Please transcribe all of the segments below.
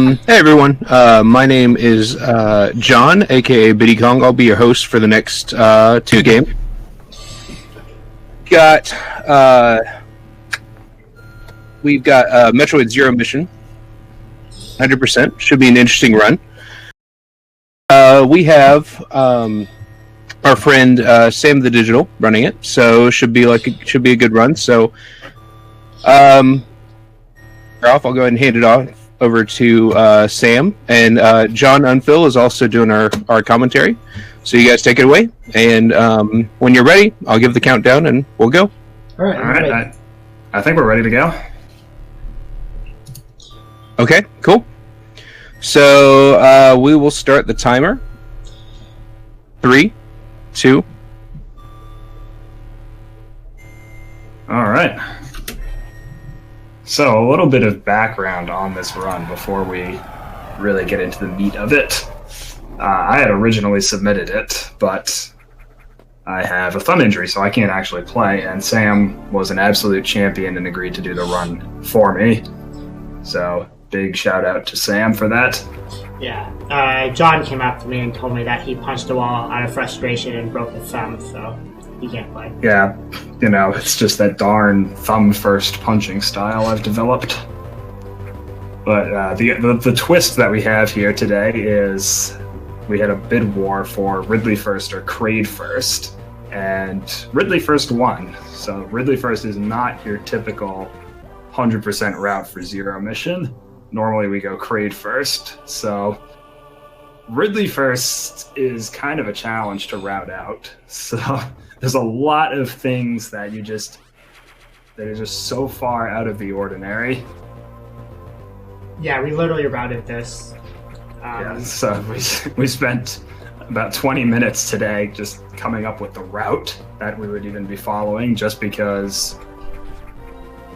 Hey everyone, my name is John, aka Biddy Kong. I'll be your host for the next two games. We've got Metroid Zero Mission, 100%. Should be an interesting run. We have our friend Sam the Digital running it, so should be a good run. So, I'll go ahead and hand it off over to Sam, and John Unfill is also doing our commentary. So you guys take it away, and when you're ready, I'll give the countdown, and we'll go. All right. I think we're ready to go. Okay, cool. So we will start the timer. 3, 2. All right. So a little bit of background on this run before we really get into the meat of it. I had originally submitted it, but I have a thumb injury, so I can't actually play, and Sam was an absolute champion and agreed to do the run for me. So big shout out to Sam for that. Yeah, John came up to me and told me that he punched a wall out of frustration and broke his thumb, so he can't play. Yeah, it's just that darn thumb-first punching style I've developed. But the twist that we have here today is we had a bid war for Ridley first or Kraid first, and Ridley first won. So Ridley first is not your typical 100% route for Zero Mission. Normally we go Kraid first, so Ridley first is kind of a challenge to route out. So there's a lot of things that are just so far out of the ordinary. Yeah, we literally routed this. So we spent about 20 minutes today just coming up with the route that we would even be following, just because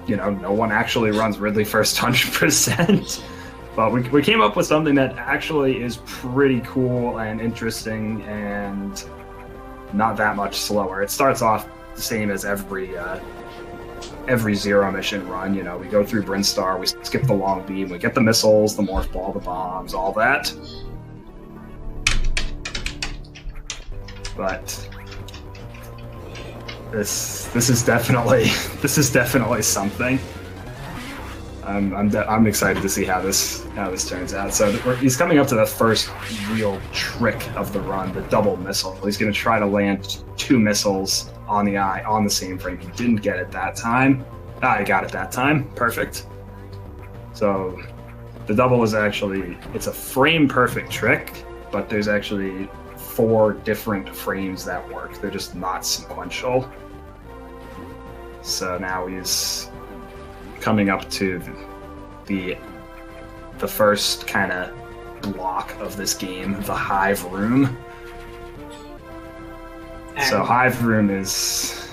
no one actually runs Ridley first 100%. But we came up with something that actually is pretty cool and interesting and not that much slower. It starts off the same as every Zero Mission run. We go through Brinstar, we skip the long beam, we get the missiles, the morph ball, the bombs, all that. But this is definitely something. I'm excited to see how this turns out. So he's coming up to the first real trick of the run, the double missile. He's going to try to land 2 missiles on the eye on the same frame. He didn't get it that time. He got it that time. Perfect. So the double is it's a frame perfect trick, but there's actually 4 different frames that work. They're just not sequential. So now he's coming up to the first kind of block of this game, the Hive Room. So Hive Room is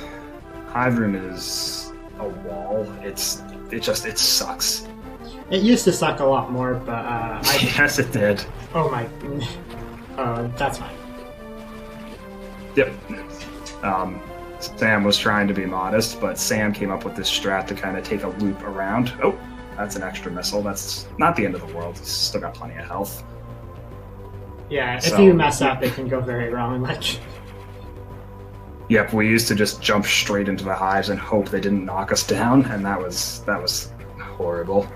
a wall. It sucks. It used to suck a lot more, but yes, it did. Oh my, that's fine. Yep. Sam was trying to be modest, but Sam came up with this strat to kind of take a loop around. Oh, that's an extra missile. That's not the end of the world. He's still got plenty of health. Yeah, if you mess up, it can go very wrong. Yep, we used to just jump straight into the hives and hope they didn't knock us down, and that was horrible.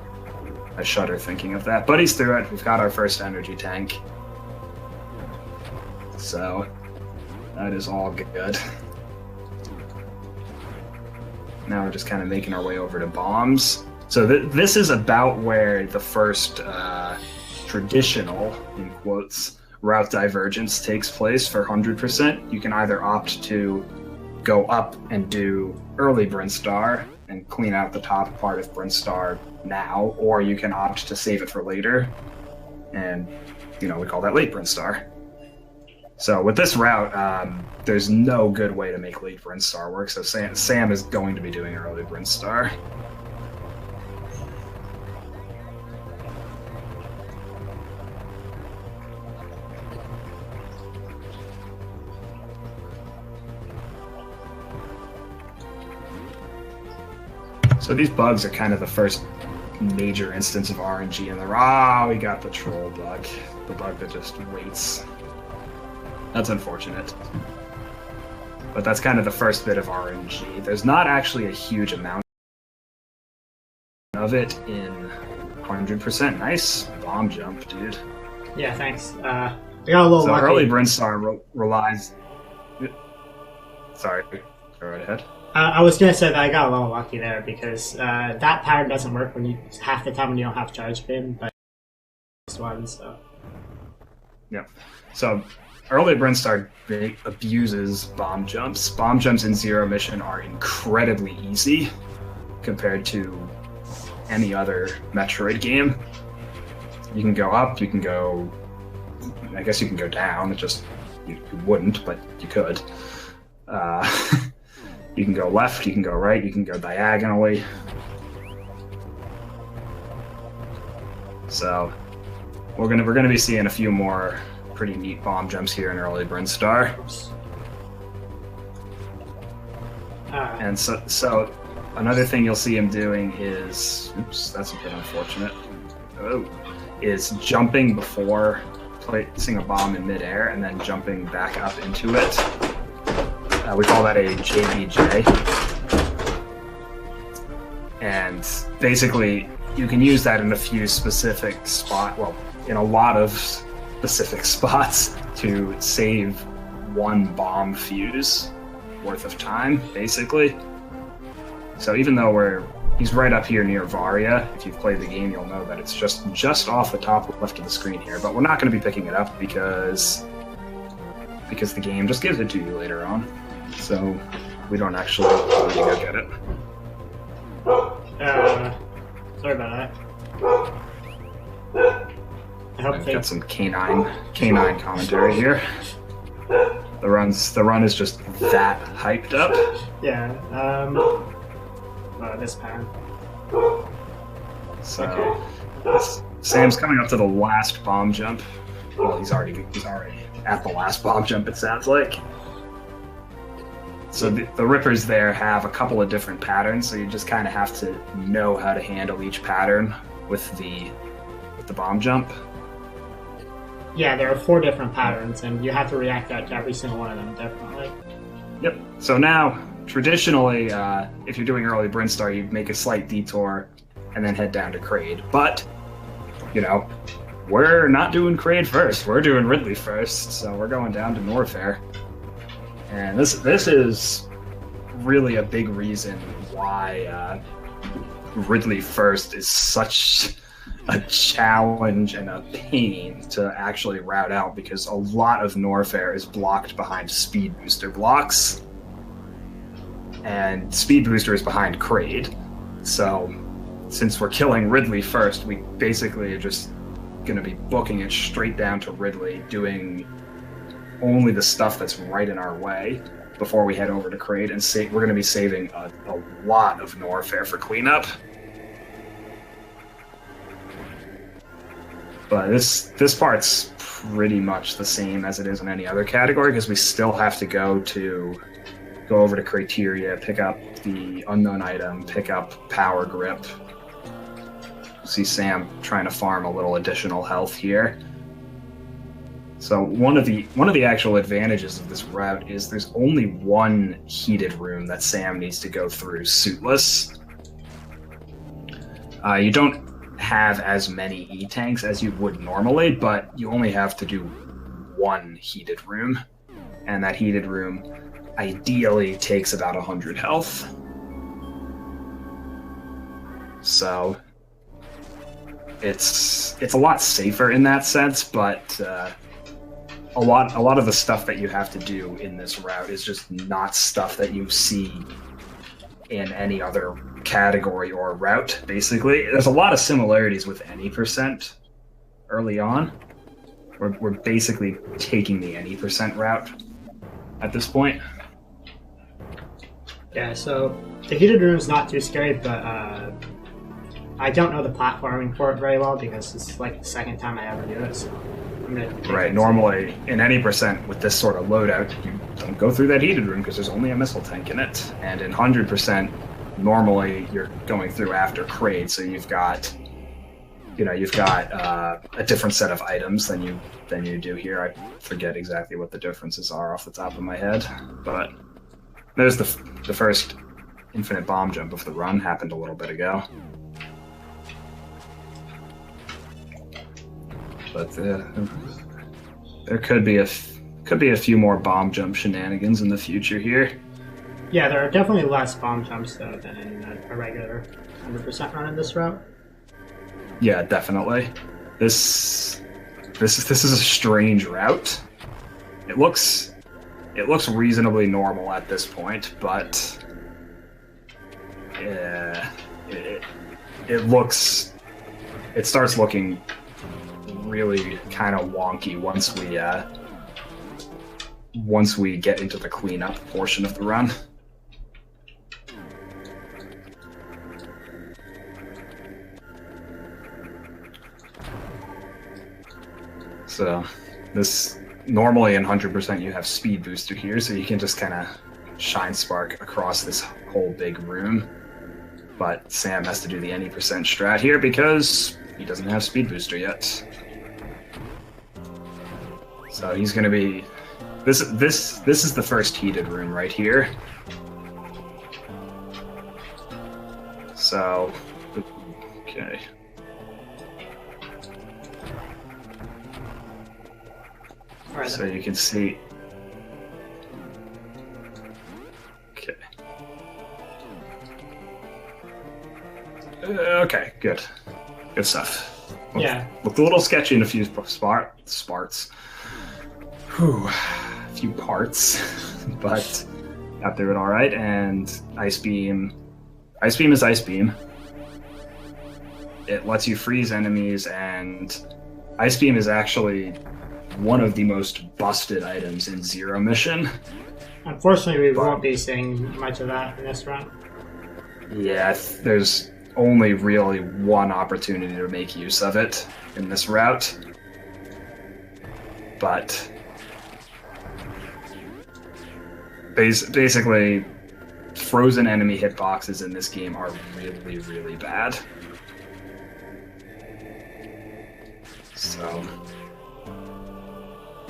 I shudder thinking of that. But he's through it. We've got our first energy tank. So that is all good. Now we're just kind of making our way over to bombs. So this is about where the first traditional, in quotes, route divergence takes place for 100%. You can either opt to go up and do early Brinstar and clean out the top part of Brinstar now, or you can opt to save it for later. And, we call that late Brinstar. So with this route, there's no good way to make late Brinstar work, so Sam is going to be doing early Brinstar. So these bugs are kind of the first major instance of RNG in there. We got the troll bug. The bug that just waits. That's unfortunate. But that's kind of the first bit of RNG. There's not actually a huge amount of it in 100%. Nice bomb jump, dude. Yeah, thanks. I got a little So lucky. early Brinstar relies... Sorry, go right ahead. I was gonna say that I got a little lucky there because that pattern doesn't work when you half the time when you don't have charge beam, but this one, so. Yeah. So early Brinstar abuses bomb jumps. Bomb jumps in Zero Mission are incredibly easy compared to any other Metroid game. You can go up, you can go... I guess you can go down, it just... You wouldn't, but you could. You can go left, you can go right, you can go diagonally. So we're gonna be seeing a few more pretty neat bomb jumps here in early Brinstar. And so another thing you'll see him doing is, oops, that's a bit unfortunate. Is jumping before placing a bomb in midair and then jumping back up into it. We call that a JBJ. And basically, you can use that in a few specific spots, well, in a lot of specific spots to save one bomb fuse worth of time, basically. So even though he's right up here near Varia, if you've played the game, you'll know that it's just off the top left of the screen here, but we're not going to be picking it up because the game just gives it to you later on. So we don't actually need to go get it. Sorry about that. I've got some canine commentary here. The run is just that hyped up. Yeah. This pattern. So Sam's coming up to the last bomb jump. Well, he's already at the last bomb jump, it sounds like. So the rippers there have a couple of different patterns, so you just kind of have to know how to handle each pattern with the bomb jump. Yeah, there are 4 different patterns, and you have to react out to every single one of them differently. Yep. So now, traditionally, if you're doing early Brinstar, you'd make a slight detour and then head down to Kraid. But, we're not doing Kraid first. We're doing Ridley first, so we're going down to Norfair. And this is really a big reason why Ridley first is such a challenge and a pain to actually route out, because a lot of Norfair is blocked behind speed booster blocks, and speed booster is behind Kraid. So since we're killing Ridley first, we basically are just going to be booking it straight down to Ridley, doing only the stuff that's right in our way before we head over to Kraid, and we're going to be saving a lot of Norfair for cleanup. But this part's pretty much the same as it is in any other category, because we still have to go over to Criteria, pick up the unknown item, pick up Power Grip. See Sam trying to farm a little additional health here. So one of the actual advantages of this route is there's only one heated room that Sam needs to go through suitless. You don't have as many E-tanks as you would normally, but you only have to do one heated room, and that heated room ideally takes about 100 health. So it's a lot safer in that sense, but a lot of the stuff that you have to do in this route is just not stuff that you see in any other category or route, basically. There's a lot of similarities with any percent early on. We're basically taking the any percent route at this point. Yeah, so the heated room is not too scary, but I don't know the platforming for it very well because it's like the second time I ever do it, so I'm gonna Right, normally in any percent with this sort of loadout, you don't go through that heated room because there's only a missile tank in it. And in 100%, normally you're going through after Kraid, so you've got a different set of items than you do here. I forget exactly what the differences are off the top of my head, but there's the first infinite bomb jump of the run. Happened a little bit ago, but there could be a few more bomb jump shenanigans in the future here. Yeah, there are definitely less bomb jumps though than in a regular 100% run in this route. Yeah, definitely. This is a strange route. It looks reasonably normal at this point, but it starts looking really kind of wonky once we get into the cleanup portion of the run. So this normally in 100% you have speed booster here, so you can just kind of shine spark across this whole big room. But Sam has to do the any percent strat here because he doesn't have speed booster yet. So he's going to be this is the first heated room right here. So okay. Right. So you can see. Okay. Okay, good. Good stuff. Yeah. Looked a little sketchy in a few parts. Whew. A few parts. But got through it alright, and Ice Beam. Ice Beam is Ice Beam. It lets you freeze enemies, and Ice Beam is actually one of the most busted items in Zero Mission. Unfortunately, we won't be seeing much of that in this run. Yeah, there's only really one opportunity to make use of it in this route. But basically, frozen enemy hitboxes in this game are really, really bad. So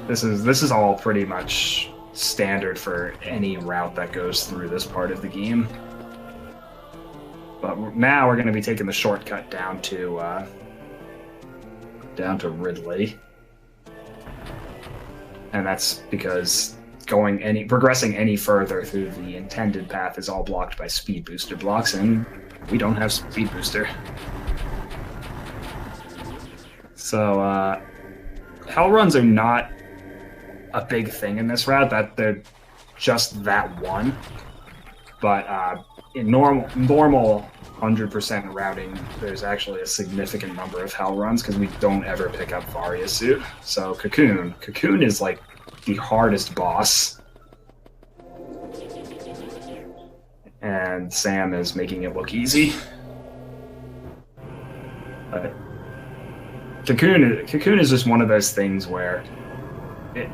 this is all pretty much standard for any route that goes through this part of the game. But now we're going to be taking the shortcut down to Ridley, and that's because progressing any further through the intended path is all blocked by speed booster blocks, and we don't have speed booster. So hell runs are not a big thing in this route. That they're just that one. But in normal 100% routing, there's actually a significant number of hell runs because we don't ever pick up Varia's suit. So Cocoon is like the hardest boss, and Sam is making it look easy. But Cocoon is just one of those things where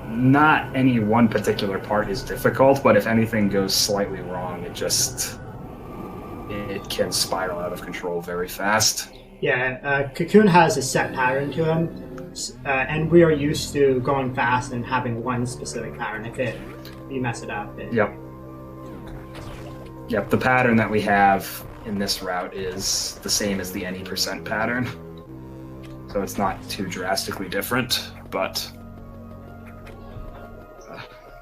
not any one particular part is difficult, but if anything goes slightly wrong, it can spiral out of control very fast. Yeah, Cocoon has a set pattern to him, and we are used to going fast and having one specific pattern. If you mess it up, Yep, the pattern that we have in this route is the same as the any percent pattern, so it's not too drastically different, but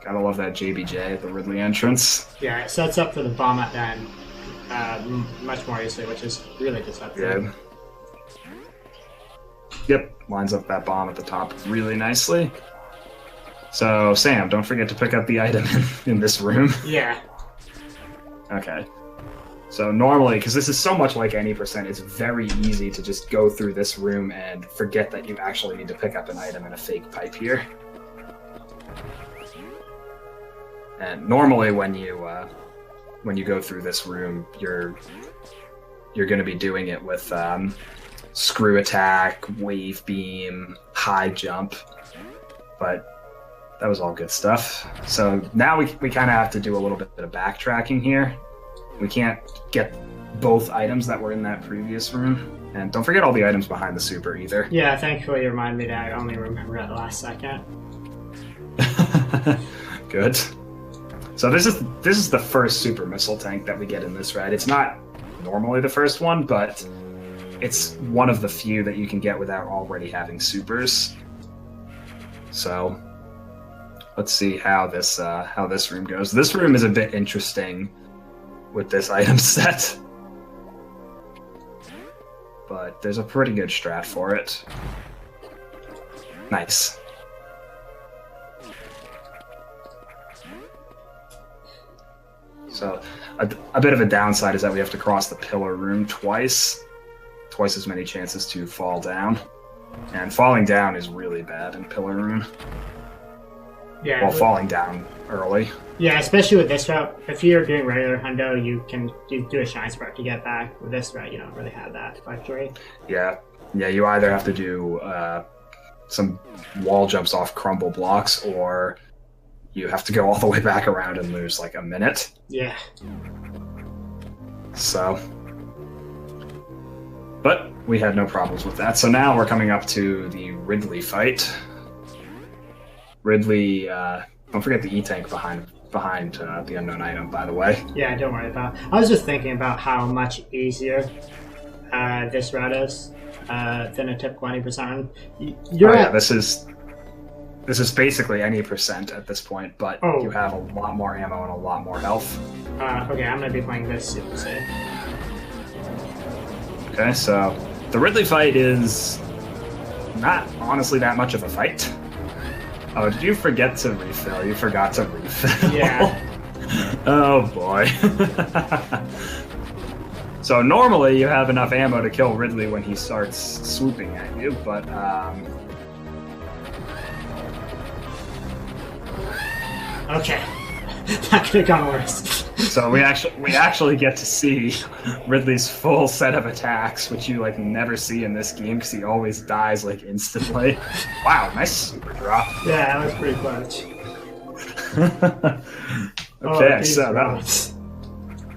gotta love that JBJ at the Ridley entrance. Yeah, it sets up for the bomb at the end much more easily, which is really deceptive. Yeah. Yep, lines up that bomb at the top really nicely. So, Sam, don't forget to pick up the item in this room. Yeah. Okay. So normally, because this is so much like any percent, it's very easy to just go through this room and forget that you actually need to pick up an item in a fake pipe here. And normally when you go through this room, you're going to be doing it with screw attack, wave beam, high jump, but that was all good stuff. So now we kind of have to do a little bit of backtracking here. We can't get both items that were in that previous room. And don't forget all the items behind the super either. Yeah, thankfully you reminded me that I only remember at the last second. Good. So this is the first super missile tank that we get in this ride. It's not normally the first one, but it's one of the few that you can get without already having supers. So let's see how this room goes. This room is a bit interesting with this item set, but there's a pretty good strat for it. Nice. So a bit of a downside is that we have to cross the pillar room twice as many chances to fall down. And falling down is really bad in pillar room. Yeah. Well, falling down early. Yeah, especially with this route. If you're doing regular hundo, you can do a shine spark to get back. With this route, you don't really have that luxury. Yeah, you either have to do some wall jumps off crumble blocks, or you have to go all the way back around and lose like a minute. Yeah. So, but we had no problems with that. So now we're coming up to the Ridley fight. Ridley, don't forget the E-tank behind the unknown item, by the way. Yeah, don't worry about it. I was just thinking about how much easier this route is than a typical 20% run. Yeah, this is basically any percent at this point, but Oh. you have a lot more ammo and a lot more health. Okay, I'm gonna be playing this super safe. Okay, so the Ridley fight is not honestly that much of a fight. Oh, did you forget to refill? You forgot to refill. Yeah. Oh boy. So normally you have enough ammo to kill Ridley when he starts swooping at you, but Okay. That could have gone worse. so we actually get to see Ridley's full set of attacks, which you like never see in this game because he always dies like instantly. Wow, nice super drop. Yeah, that was pretty clutch. Okay, Oh, so routes.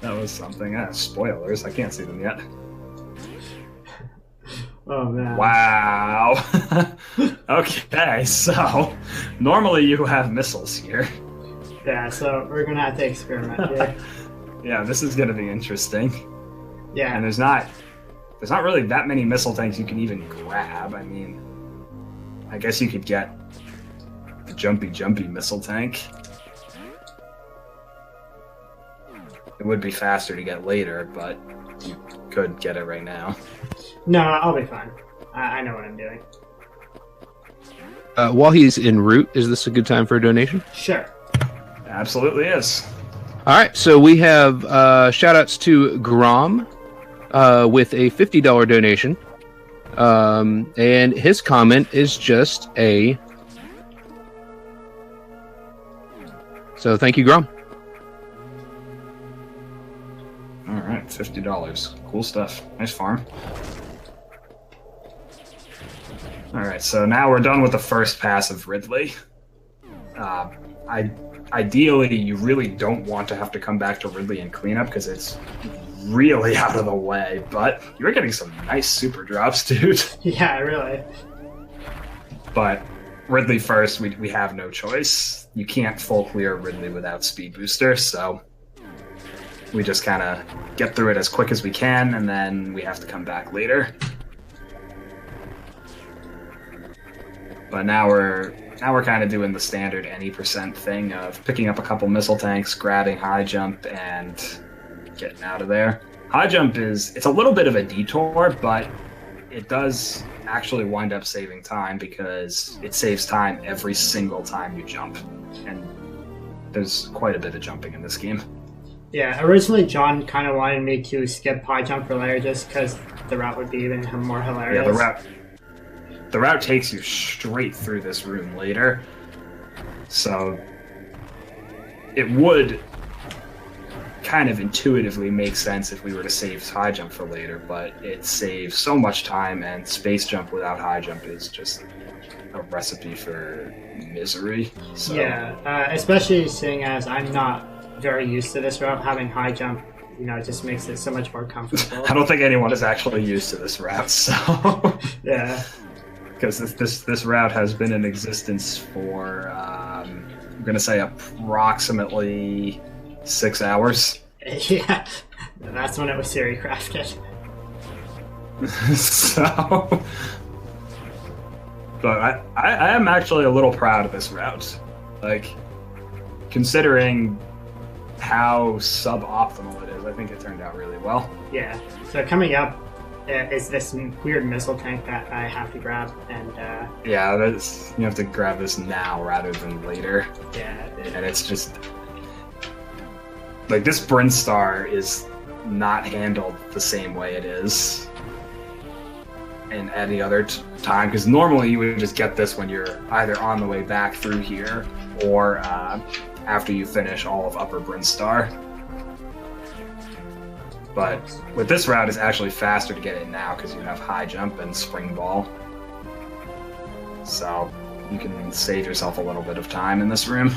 that was something. Spoilers, I can't see them yet. Oh man. Wow. Okay, so normally you have missiles here. Yeah, so we're gonna have to experiment here. Yeah, this is gonna be interesting. Yeah. And there's not really that many missile tanks you can even grab. I mean, I guess you could get the jumpy missile tank. It would be faster to get later, but you could get it right now. No, I'll be fine. I know what I'm doing. While he's en route, is this a good time for a donation? Sure. Absolutely is. All right, so we have shout-outs to Grom with a $50 donation. And his comment is just a... So thank you, Grom. All right, $50. Cool stuff. Nice farm. All right, so now we're done with the first pass of Ridley. Ideally, you really don't want to have to come back to Ridley and clean up because it's really out of the way, but you're getting some nice super drops, dude. Yeah, really. But Ridley first, we have no choice. You can't full clear Ridley without speed booster, so we just kind of get through it as quick as we can, and then we have to come back later. But now we're kind of doing the standard any percent thing of picking up a couple missile tanks, grabbing high jump, and getting out of there. High jump it's a little bit of a detour, but it does actually wind up saving time because it saves time every single time you jump. And there's quite a bit of jumping in this game. Yeah, originally John kind of wanted me to skip high jump for later just because the route would be even more hilarious. Yeah, the route takes you straight through this room later. So it would kind of intuitively make sense if we were to save high jump for later, but it saves so much time, and space jump without high jump is just a recipe for misery. So. Yeah, especially seeing as I'm not very used to this route, having high jump it just makes it so much more comfortable. I don't think anyone is actually used to this route, so Yeah. because this route has been in existence for I'm gonna say approximately 6 hours. Yeah. That's when it was Siri crafted. So, but I am actually a little proud of this route, like considering how suboptimal it is. I think it turned out really well. Yeah. So coming up is this weird missile tank that I have to grab, and Yeah, you have to grab this now rather than later. yeah, And it's just like this Brinstar is not handled the same way it is in any other time, because normally you would just get this when you're either on the way back through here or after you finish all of Upper Brinstar. But with this route, it's actually faster to get it now because you have high jump and spring ball. So you can save yourself a little bit of time in this room,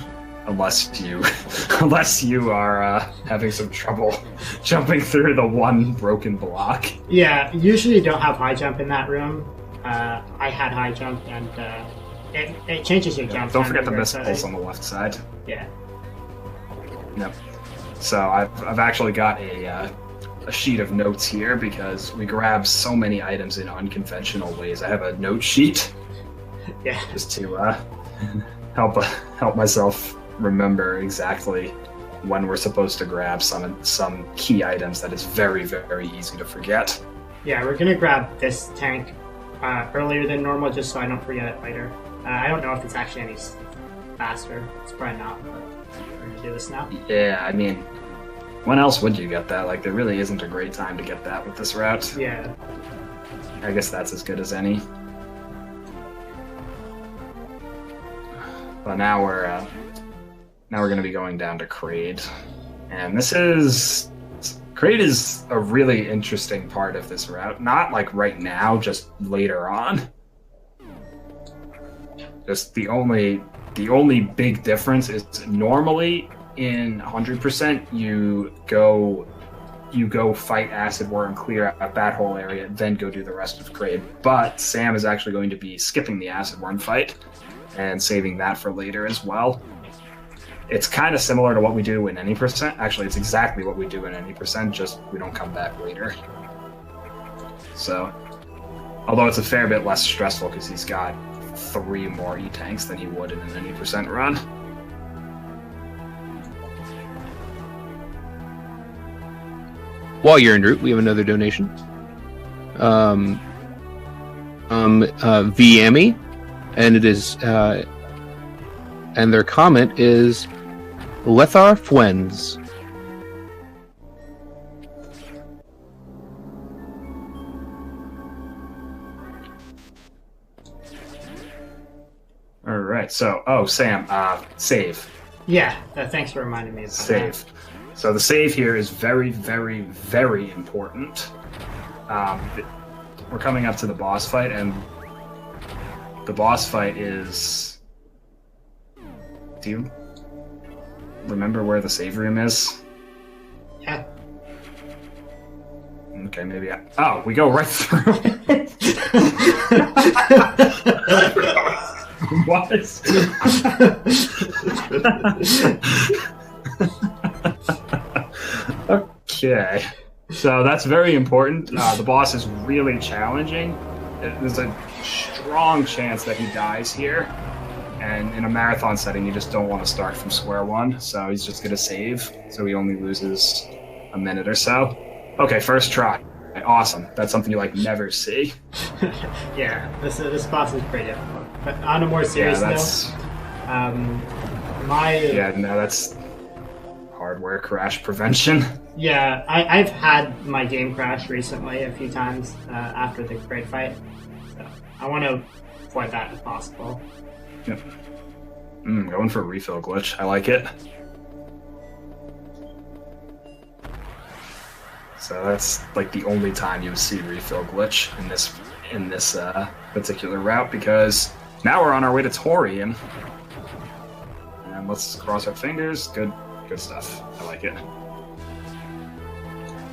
unless you are having some trouble jumping through the one broken block. Yeah, usually you don't have high jump in that room. I had high jump, and it changes your jump. Don't forget the missiles on the left side. Yeah. Yep. So I've actually got a sheet of notes here because we grab so many items in unconventional ways. I have a note sheet. Yeah. Just to help myself remember exactly when we're supposed to grab some key items that is very, very easy to forget. Yeah, we're gonna grab this tank earlier than normal just so I don't forget it later. I don't know if it's actually any faster. It's probably not, but we're gonna do this now. Yeah, I mean, when else would you get that? Like, there really isn't a great time to get that with this route. Yeah. I guess that's as good as any. But now we're going to be going down to Kraid, and Kraid is a really interesting part of this route. Not like right now, just later on. Just the only big difference is normally in 100% you go fight Acid Worm, clear out that whole area, then go do the rest of Kraid. But Sam is actually going to be skipping the Acid Worm fight and saving that for later as well. It's kind of similar to what we do in any percent. Actually, it's exactly what we do in any percent, just we don't come back later. So, although it's a fair bit less stressful because he's got 3 more E-tanks than he would in an any percent run. While you're en route, we have another donation. VME, and it is, and their comment is Lethar Fuens. All right. So, Sam, save. Yeah, thanks for reminding me of that. Save. So the save here is very, very, very important. We're coming up to the boss fight, and the boss fight is... Do you remember where the Ceriam is? Yeah. Okay, maybe Oh, we go right through. What? Okay, so that's very important. The boss is really challenging. There's a strong chance that he dies here, and in a marathon setting, you just don't want to start from square one, so he's just going to save, so he only loses a minute or so. Okay, first try. Awesome. That's something you, never see. Yeah, this boss is pretty difficult. But on a more serious note, that's hardware crash prevention. Yeah, I've had my game crash recently a few times after the great fight, so I want to avoid that if possible. Yep. Going for a refill glitch. I like it. So that's the only time you see refill glitch in this particular route, because now we're on our way to Ceriam. And let's cross our fingers. Good stuff. I like it.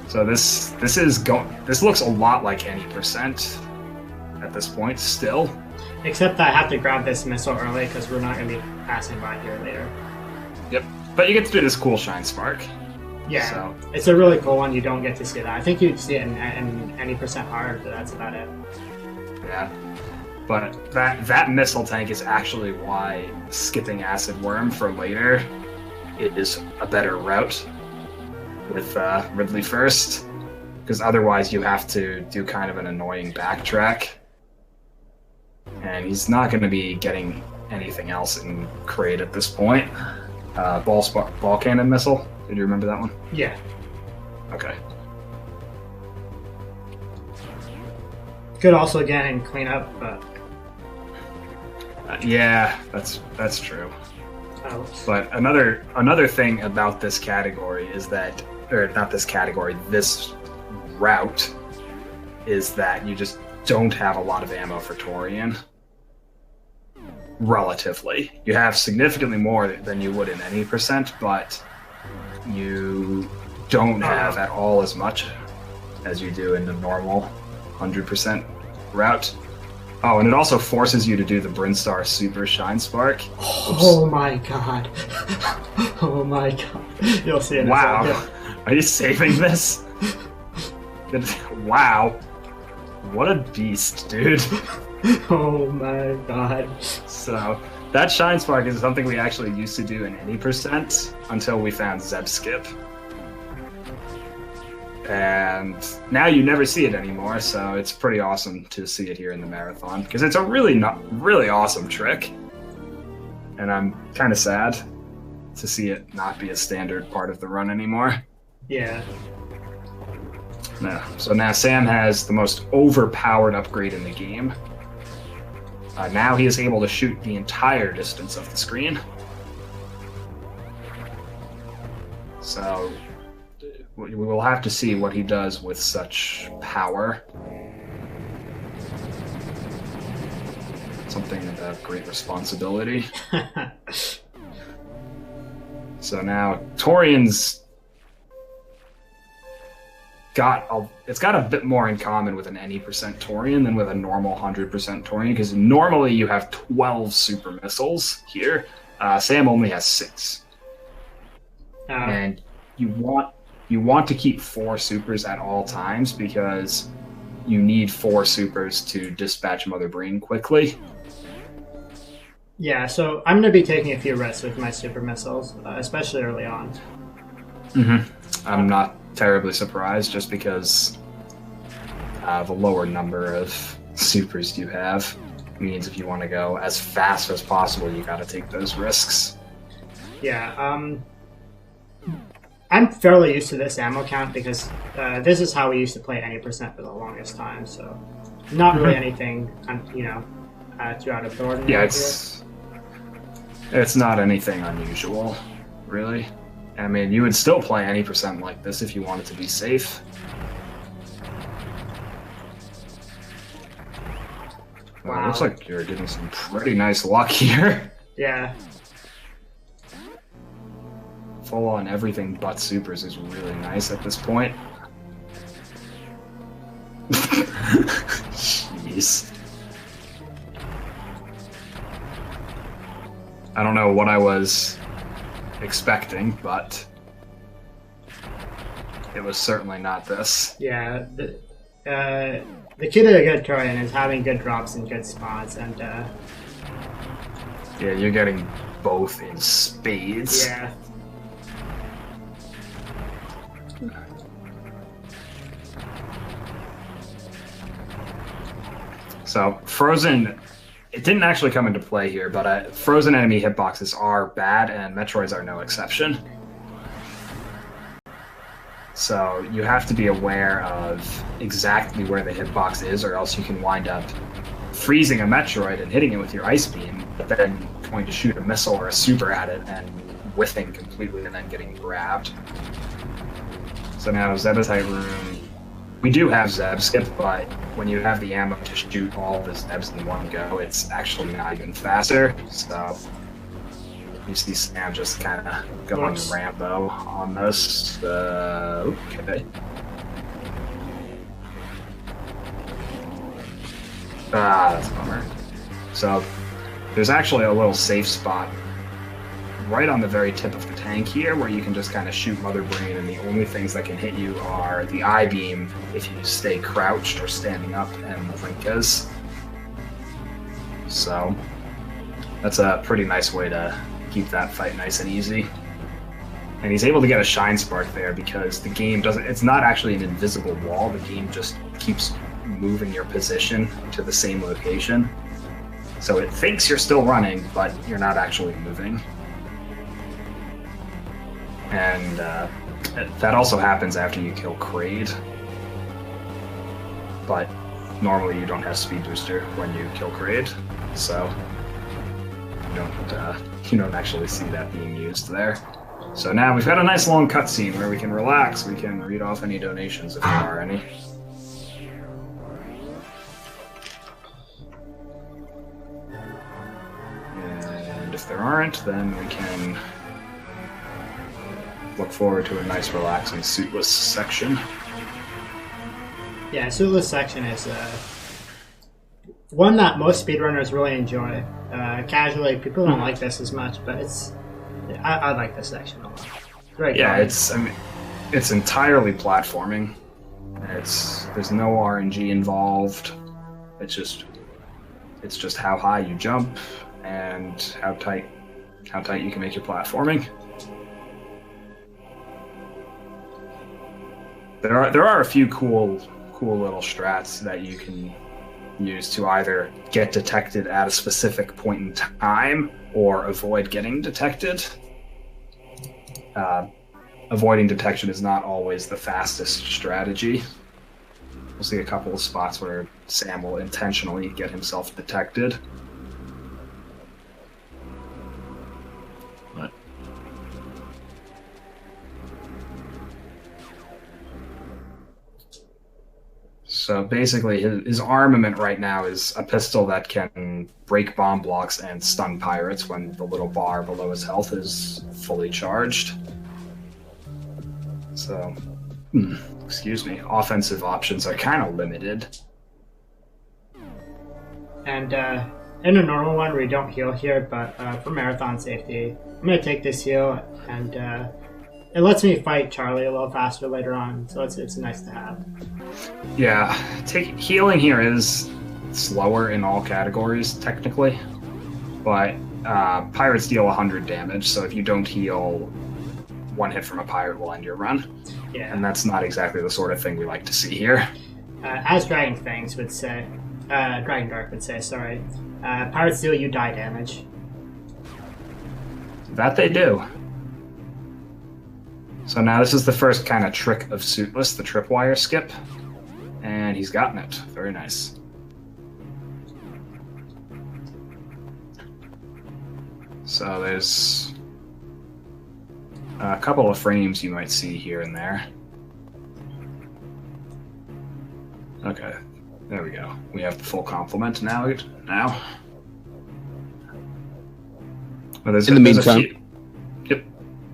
So this looks a lot like any percent at this point still. Except I have to grab this missile early because we're not going to be passing by here later. Yep. But you get to do this cool shine spark. Yeah, So. It's a really cool one. You don't get to see that. I think you'd see it in any percent hard, but that's about it. Yeah. But that missile tank is actually why skipping Acid Worm for later is a better route with Ridley first, because otherwise you have to do kind of an annoying backtrack, and he's not going to be getting anything else in crate at this point. Ball cannon missile. Did you remember that one? Yeah. Okay. Could also get in clean up, but yeah, that's true. oh. But another thing about this category is that, or not this category, this route, is that you just don't have a lot of ammo for Torian. Relatively. You have significantly more than you would in any percent, but you don't have at all as much as you do in the normal 100% route. Oh, and it also forces you to do the Brinstar Super Shine Spark. Oops. Oh my god. Oh my god. You'll see it. Wow. Are you saving this? Wow. What a beast, dude. Oh my god. So, that Shine Spark is something we actually used to do in any percent until we found Zeb Skip. And now you never see it anymore, so it's pretty awesome to see it here in the marathon, because it's a really awesome trick. And I'm kind of sad to see it not be a standard part of the run anymore. Yeah. No. So now Sam has the most overpowered upgrade in the game. Now he is able to shoot the entire distance of the screen. So we will have to see what he does with such power. Something of great responsibility. So now Torian's it's got a bit more in common with an any percent Torian than with a normal 100% Torian, because normally you have 12 super missiles here. Sam only has 6. And you want to keep 4 supers at all times, because you need 4 supers to dispatch Mother Brain quickly. Yeah, so I'm going to be taking a few risks with my super missiles, especially early on. Mm-hmm. I'm not terribly surprised, just because the lower number of supers you have means if you want to go as fast as possible, you got to take those risks. Yeah, I'm fairly used to this ammo count, because this is how we used to play any percent for the longest time, so not really anything, too out of the ordinary. Yeah, it's not anything unusual, really. I mean, you would still play any percent like this if you wanted to be safe. Wow. It looks like you're getting some pretty nice luck here. Yeah. Full on everything but supers is really nice at this point. Jeez. I don't know what I was expecting, but it was certainly not this. Yeah, the key to a good Torian is having good drops and good spots, and yeah, you're getting both in spades. yeah. So Frozen, it didn't actually come into play here, but Frozen enemy hitboxes are bad, and Metroids are no exception. So you have to be aware of exactly where the hitbox is, or else you can wind up freezing a Metroid and hitting it with your Ice Beam, but then going to shoot a missile or a super at it and whiffing completely and then getting grabbed. So now Zebazite Room, we do have Zeb Skip, but when you have the ammo to shoot all the Zebs in one go, it's actually not even faster. So you see Sam just kind of going Rambo on this. Okay. Ah, that's a bummer. So there's actually a little safe spot right on the very tip of the tank here where you can just kind of shoot Mother Brain, and the only things that can hit you are the I-beam if you stay crouched or standing up, and the Linkas. So that's a pretty nice way to keep that fight nice and easy. And he's able to get a Shine Spark there because the game doesn't, it's not actually an invisible wall, the game just keeps moving your position to the same location. So it thinks you're still running, but you're not actually moving. And that also happens after you kill Kraid. But normally you don't have Speed Booster when you kill Kraid, so you don't actually see that being used there. So now we've got a nice long cutscene where we can relax, we can read off any donations if there are any. And if there aren't, then we can look forward to a nice relaxing suitless section. Yeah, suitless section is one that most speedrunners really enjoy. Casually, people don't like this as much, but I like this section a lot. Very yeah, fun. it's entirely platforming. There's no RNG involved. It's just how high you jump and how tight you can make your platforming. There are a few cool little strats that you can use to either get detected at a specific point in time or avoid getting detected. Avoiding detection is not always the fastest strategy. We'll see a couple of spots where Sam will intentionally get himself detected. So basically, his armament right now is a pistol that can break bomb blocks and stun pirates when the little bar below his health is fully charged. So, excuse me, offensive options are kind of limited. And in a normal one, we don't heal here, but for marathon safety, I'm going to take this heal, and it lets me fight Charlie a little faster later on, so it's nice to have. Yeah, healing here is slower in all categories, technically, but pirates deal 100 damage, so if you don't heal, one hit from a pirate will end your run. Yeah. And that's not exactly the sort of thing we like to see here. As Dragon Fangs would say, Dragon Dark would say, sorry, pirates deal you die damage. That they do. So now this is the first kind of trick of Suitless, the tripwire skip. And he's gotten it. Very nice. So there's a couple of frames you might see here and there. Okay, there we go. We have the full complement now. Well, In the meantime... Yep.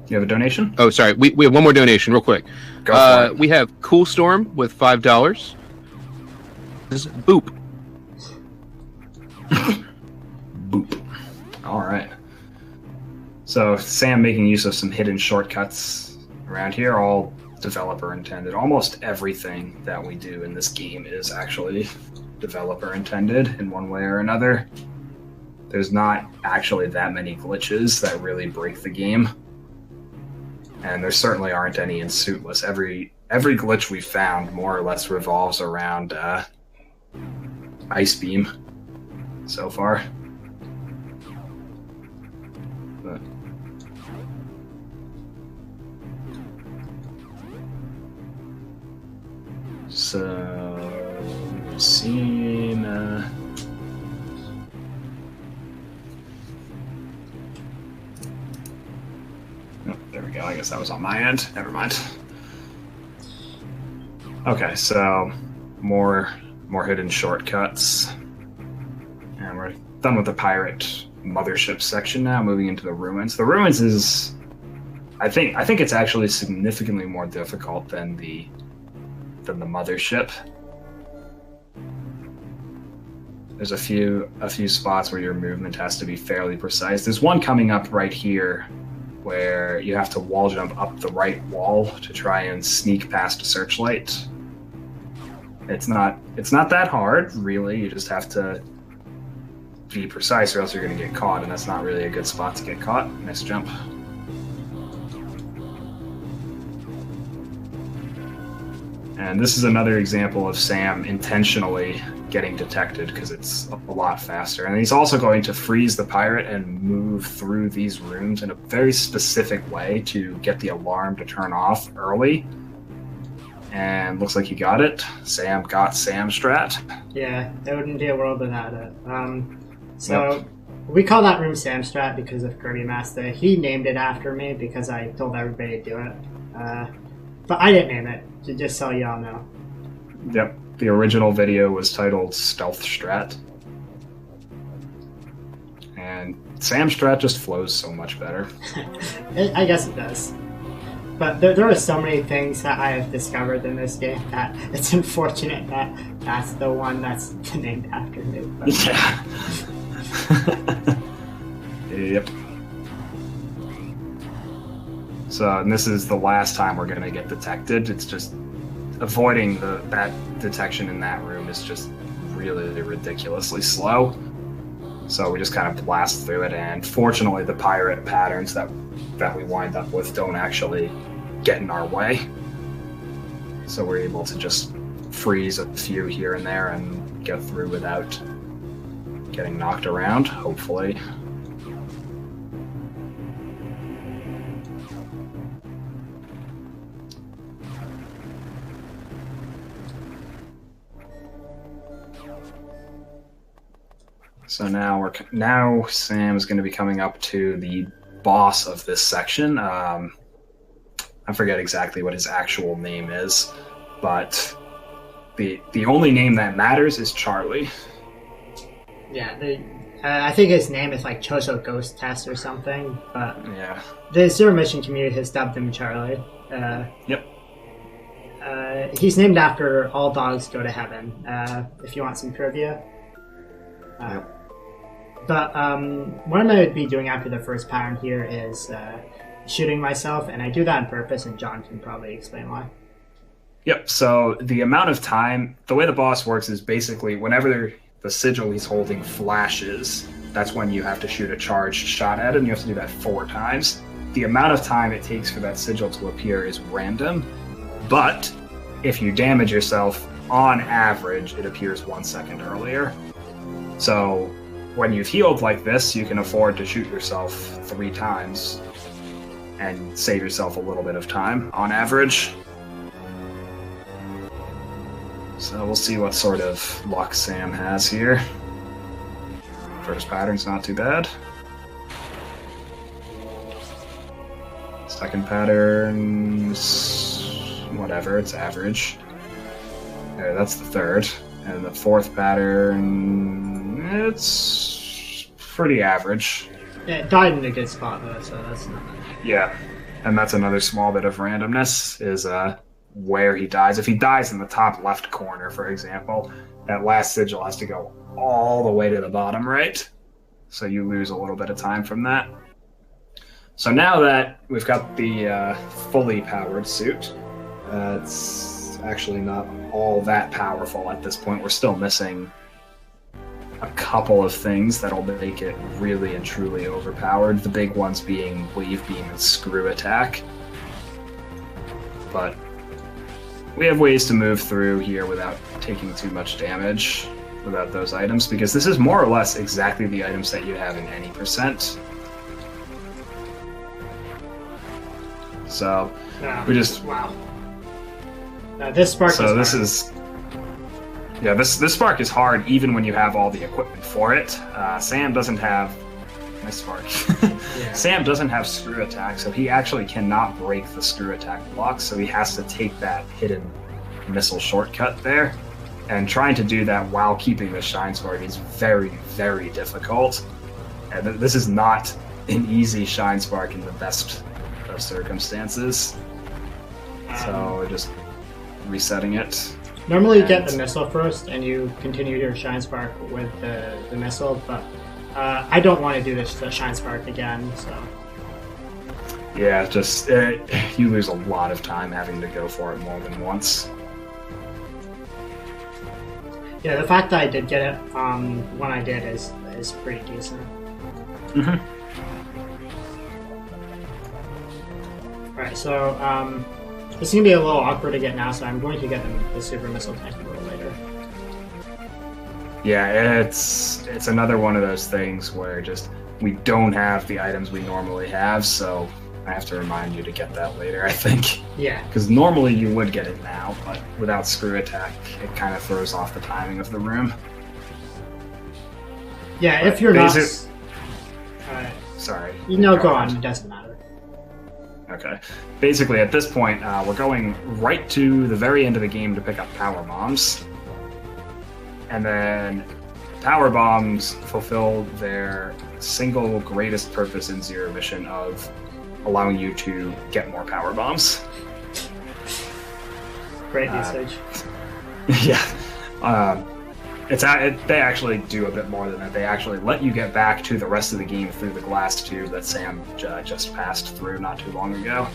You have a donation? Oh, sorry. We have one more donation, real quick. Go for it. We have Cool Storm with $5. This is Boop. Boop. All right. So Sam making use of some hidden shortcuts around here, all developer intended. Almost everything that we do in this game is actually developer intended in one way or another. There's not actually that many glitches that really break the game. And there certainly aren't any in Suitless. Every glitch we found more or less revolves around Ice Beam so far. But so scene oh, there we go. I guess that was on my end. Never mind. Okay, so more hidden shortcuts. And we're done with the pirate mothership section now, moving into the ruins. The ruins is I think it's actually significantly more difficult than the mothership. There's a few spots where your movement has to be fairly precise. There's one coming up right here where you have to wall jump up the right wall to try and sneak past a searchlight. It's not that hard, really. You just have to be precise or else you're going to get caught, and that's not really a good spot to get caught. Nice jump. And this is another example of Sam intentionally getting detected because it's a lot faster. And he's also going to freeze the pirate and move through these rooms in a very specific way to get the alarm to turn off early. And looks like he got it. Sam got Sam Strat. Yeah, there wouldn't be a world without it. So Yep. we call that room Sam Strat because of Kirby Master. He named it after me because I told everybody to do it. But I didn't name it, just so y'all know. Yep. The original video was titled Stealth Strat. And Sam Strat just flows so much better. I guess it does. But there are so many things that I have discovered in this game that it's unfortunate that that's the one that's named after me. But... Yeah. Yep. So, and this is the last time we're going to get detected. It's just avoiding that detection in that room is just really ridiculously slow. So we just kind of blast through it, and fortunately the pirate patterns that we wind up with don't actually get in our way. So we're able to just freeze a few here and there and get through without getting knocked around, hopefully. So now Sam is going to be coming up to the boss of this section. I forget exactly what his actual name is, but the only name that matters is Charlie. Yeah, I think his name is like Chozo Ghost Test or something, but Yeah. the Zero Mission community has dubbed him Charlie. Yep. He's named after All Dogs Go to Heaven, if you want some trivia. Yep. But what I'm going to be doing after the first pattern here is shooting myself, and I do that on purpose, and John can probably explain why. Yep, so the amount of time, the way the boss works is basically whenever the sigil he's holding flashes, that's when you have to shoot a charged shot at it, and you have to do that 4 times. The amount of time it takes for that sigil to appear is random, but if you damage yourself, on average, it appears 1 second earlier. So when you've healed like this, you can afford to shoot yourself 3 times and save yourself a little bit of time on average. So we'll see what sort of luck Sam has here. First pattern's not too bad. Second pattern's whatever, it's average. There, that's the third. And the fourth pattern, it's pretty average. Yeah, it died in a good spot though, so that's not bad. Yeah, and that's another small bit of randomness, is where he dies. If he dies in the top left corner, for example, that last sigil has to go all the way to the bottom right, so you lose a little bit of time from that. So now that we've got the fully powered suit, it's actually not all that powerful at this point. We're still missing a couple of things that'll make it really and truly overpowered. The big ones being Wave Beam and Screw Attack. But we have ways to move through here without taking too much damage without those items, because this is more or less exactly the items that you have in any percent. So we just... Wow. This spark so this is... Yeah, this spark is hard even when you have all the equipment for it. Sam doesn't have... Nice spark. Yeah. Sam doesn't have Screw Attack, so he actually cannot break the Screw Attack block, so he has to take that hidden missile shortcut there. And trying to do that while keeping the Shine Spark is very, very difficult. And this is not an easy Shine Spark in the best of circumstances. So we're just resetting it. Normally you get the missile first, and you continue your Shine Spark with the missile, but I don't want to do this Shine Spark again, so... Yeah, just you lose a lot of time having to go for it more than once. Yeah, the fact that I did get it when I did is pretty decent. Mm-hmm. Alright, so this is going to be a little awkward to get now, so I'm going to get the Super Missile Tank a little later. Yeah, it's another one of those things where just we don't have the items we normally have, so I have to remind you to get that later, I think. Yeah. Because normally you would get it now, but without Screw Attack, it kind of throws off the timing of the room. Yeah, but if you're not... Sorry. Go on, it doesn't matter. Okay. Basically, at this point, we're going right to the very end of the game to pick up Power Bombs. And then Power Bombs fulfill their single greatest purpose in Zero Mission of allowing you to get more Power Bombs. Great usage. Yeah. They actually do a bit more than that. They actually let you get back to the rest of the game through the glass tube that Sam just passed through not too long ago.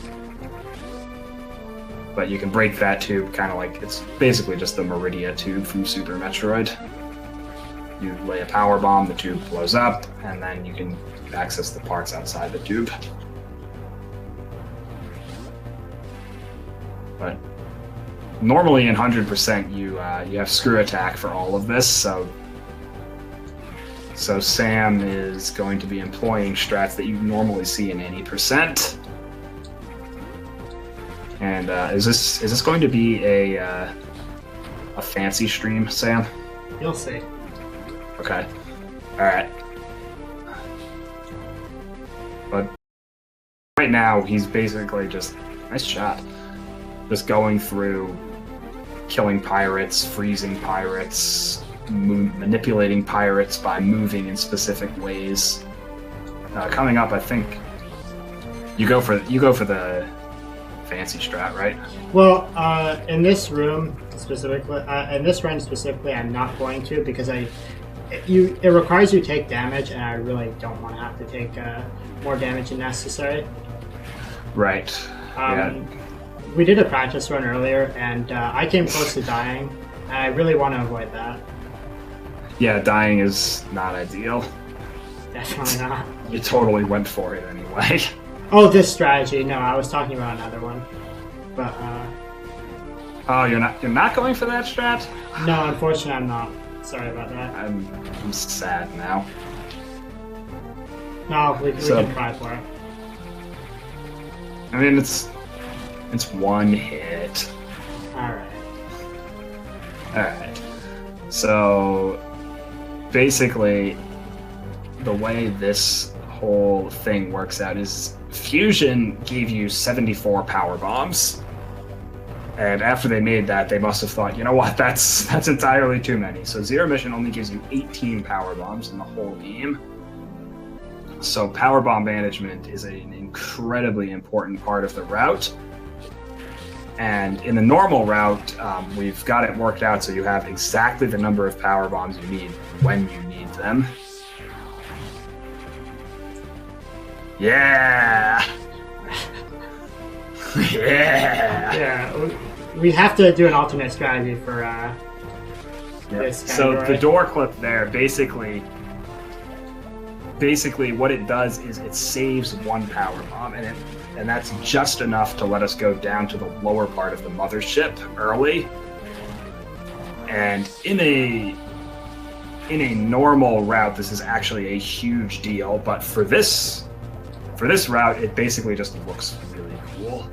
But you can break that tube kind of like it's basically just the Meridia tube from Super Metroid. You lay a power bomb, the tube blows up, and then you can access the parts outside the tube. But normally in 100% you have Screw Attack for all of this, so Sam is going to be employing strats that you normally see in any percent. And is this going to be a fancy stream, Sam? You'll see. Okay. All right. But right now he's basically just nice shot. Just going through, killing pirates, freezing pirates, manipulating pirates by moving in specific ways. Coming up, I think you go for the fancy strat, right? Well, in this room specifically, in this run specifically, I'm not going to because it requires you to take damage, and I really don't want to have to take more damage than necessary. Right. Yeah. We did a practice run earlier, and I came close to dying, and I really want to avoid that. Yeah, dying is not ideal. Definitely not. You totally went for it anyway. Oh, this strategy. No, I was talking about another one. But, Oh, you're not going for that strat? No, unfortunately I'm not. Sorry about that. I'm sad now. No, we can try for it. I mean, it's one hit. Alright. Alright. So, basically, the way this whole thing works out is Fusion gave you 74 power bombs. And after they made that, they must have thought, you know what, that's entirely too many. So Zero Mission only gives you 18 power bombs in the whole game. So power bomb management is an incredibly important part of the route. And in the normal route, we've got it worked out so you have exactly the number of power bombs you need when you need them. Yeah! Yeah! Yeah, we have to do an alternate strategy for this So category. the door clip there, basically what it does is it saves one power bomb, and that's just enough to let us go down to the lower part of the mothership early. And in a normal route, this is actually a huge deal, but for this route, it basically just looks really cool.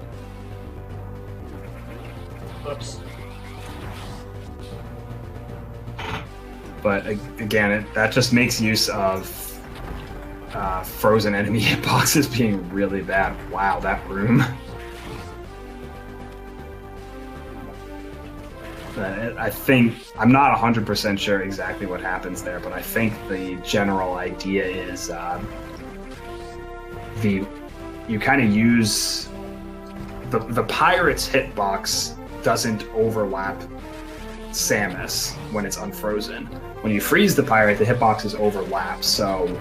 Oops. But again, that just makes use of frozen enemy hitboxes being really bad. Wow, that room. I think, I'm not 100% sure exactly what happens there, but I think the general idea is you kind of use the pirate's hitbox doesn't overlap Samus when it's unfrozen. When you freeze the pirate, the hitboxes overlap, so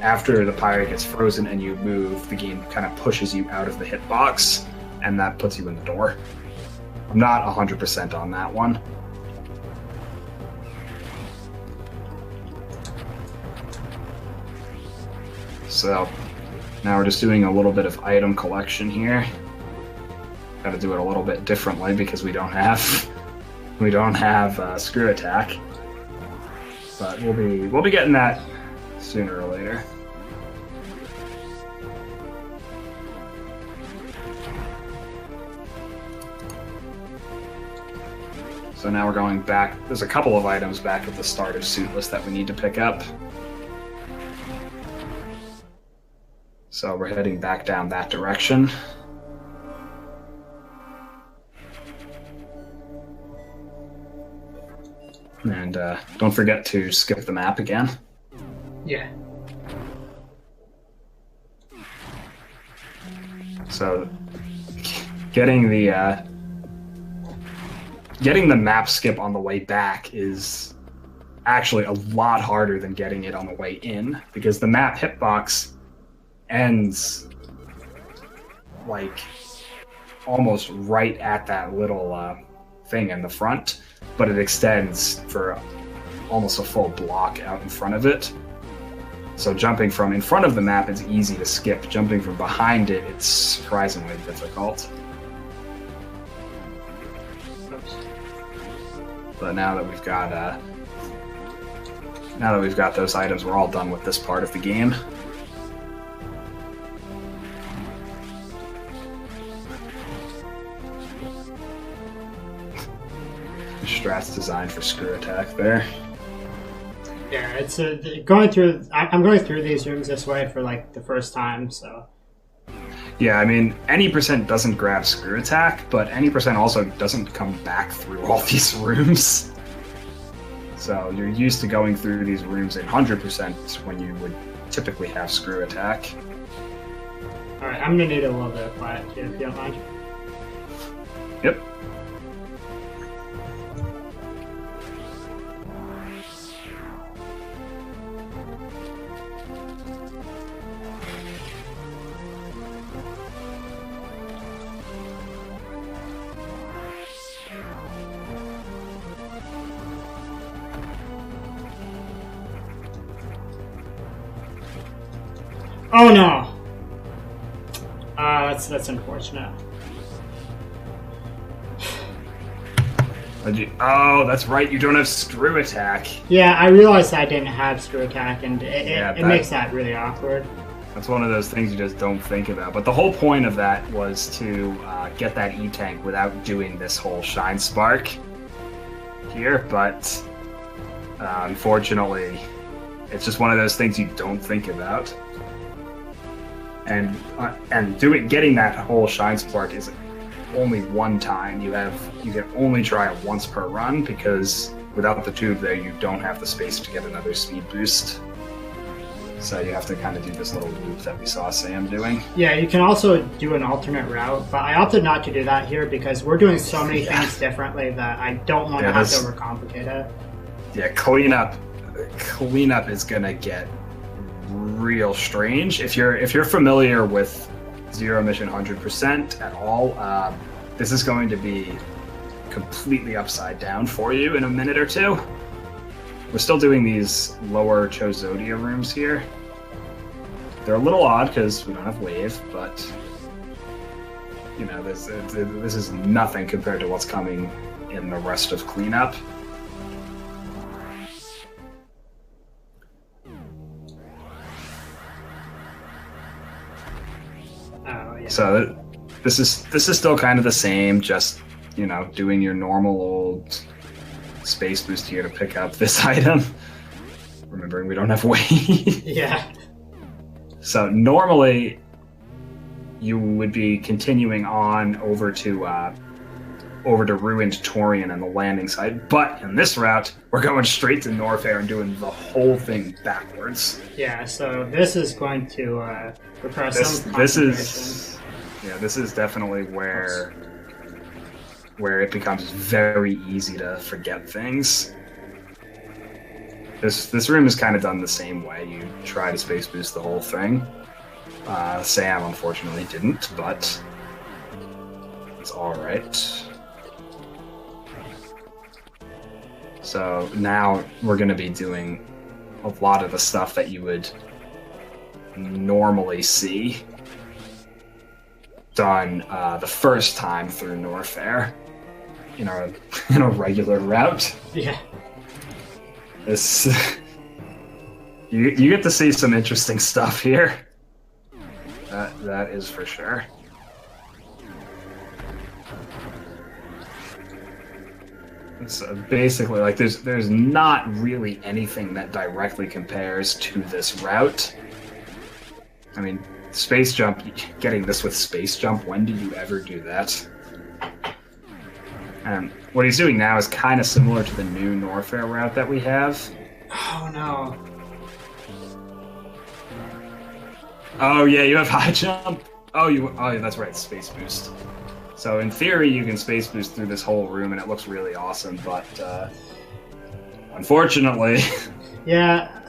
after the pirate gets frozen and you move, the game kind of pushes you out of the hitbox, and that puts you in the door. I'm not 100% on that one. So now we're just doing a little bit of item collection here. Got to do it a little bit differently because we don't have screw attack. But we'll be getting that sooner or later. So now we're going back. There's a couple of items back at the starter suit list that we need to pick up. So we're heading back down that direction. And don't forget to skip the map again. Yeah. So getting the map skip on the way back is actually a lot harder than getting it on the way in, because the map hitbox ends like almost right at that little thing in the front, but it extends for almost a full block out in front of it. So jumping from in front of the map is easy to skip. Jumping from behind it, it's surprisingly difficult. But now that we've got those items, we're all done with this part of the game. Strat's designed for screw attack there. Yeah, it's going through. I'm going through these rooms this way for like the first time, so. Yeah, I mean, any percent doesn't grab screw attack, but any percent also doesn't come back through all these rooms. So you're used to going through these rooms in 100% when you would typically have screw attack. All right, I'm gonna need a little bit of quiet here, if you don't mind. Yep. Oh no! That's unfortunate. Oh, that's right. You don't have screw attack. Yeah, I realized I didn't have screw attack, and it makes that really awkward. That's one of those things you just don't think about. But the whole point of that was to get that E-Tank without doing this whole Shine Spark here. But unfortunately, it's just one of those things you don't think about. And getting that whole Shine Spark is only one time. You can only try it once per run, because without the tube there, you don't have the space to get another speed boost. So you have to kind of do this little loop that we saw Sam doing. Yeah, you can also do an alternate route, but I opted not to do that here because we're doing so many things differently that I don't want to have to overcomplicate it. Yeah, cleanup is gonna get real strange. If you're familiar with Zero Mission 100% at all, this is going to be completely upside down for you in a minute or two. We're still doing these lower Chozodia rooms here. They're a little odd because we don't have wave, but you know, this is nothing compared to what's coming in the rest of cleanup. So this is still kind of the same, just, you know, doing your normal old space boost here to pick up this item. Remembering we don't have weight. Yeah. So normally you would be continuing on over to Ruined Torian and the landing site, but in this route we're going straight to Norfair and doing the whole thing backwards. Yeah, so this is going to require some concentration. This is definitely where where it becomes very easy to forget things. This room is kind of done the same way. You try to space boost the whole thing. Sam unfortunately didn't, but it's alright. So now we're going to be doing a lot of the stuff that you would normally see done the first time through Norfair in a regular route. Yeah. This you get to see some interesting stuff here. That is for sure. It's basically like there's not really anything that directly compares to this route. I mean, space jump, getting this with space jump, when did you ever do that? What he's doing now is kind of similar to the new Norfair route that we have. Oh no. Oh yeah, you have high jump. Oh, that's right, space boost. So in theory, you can space boost through this whole room, and it looks really awesome. But unfortunately, yeah,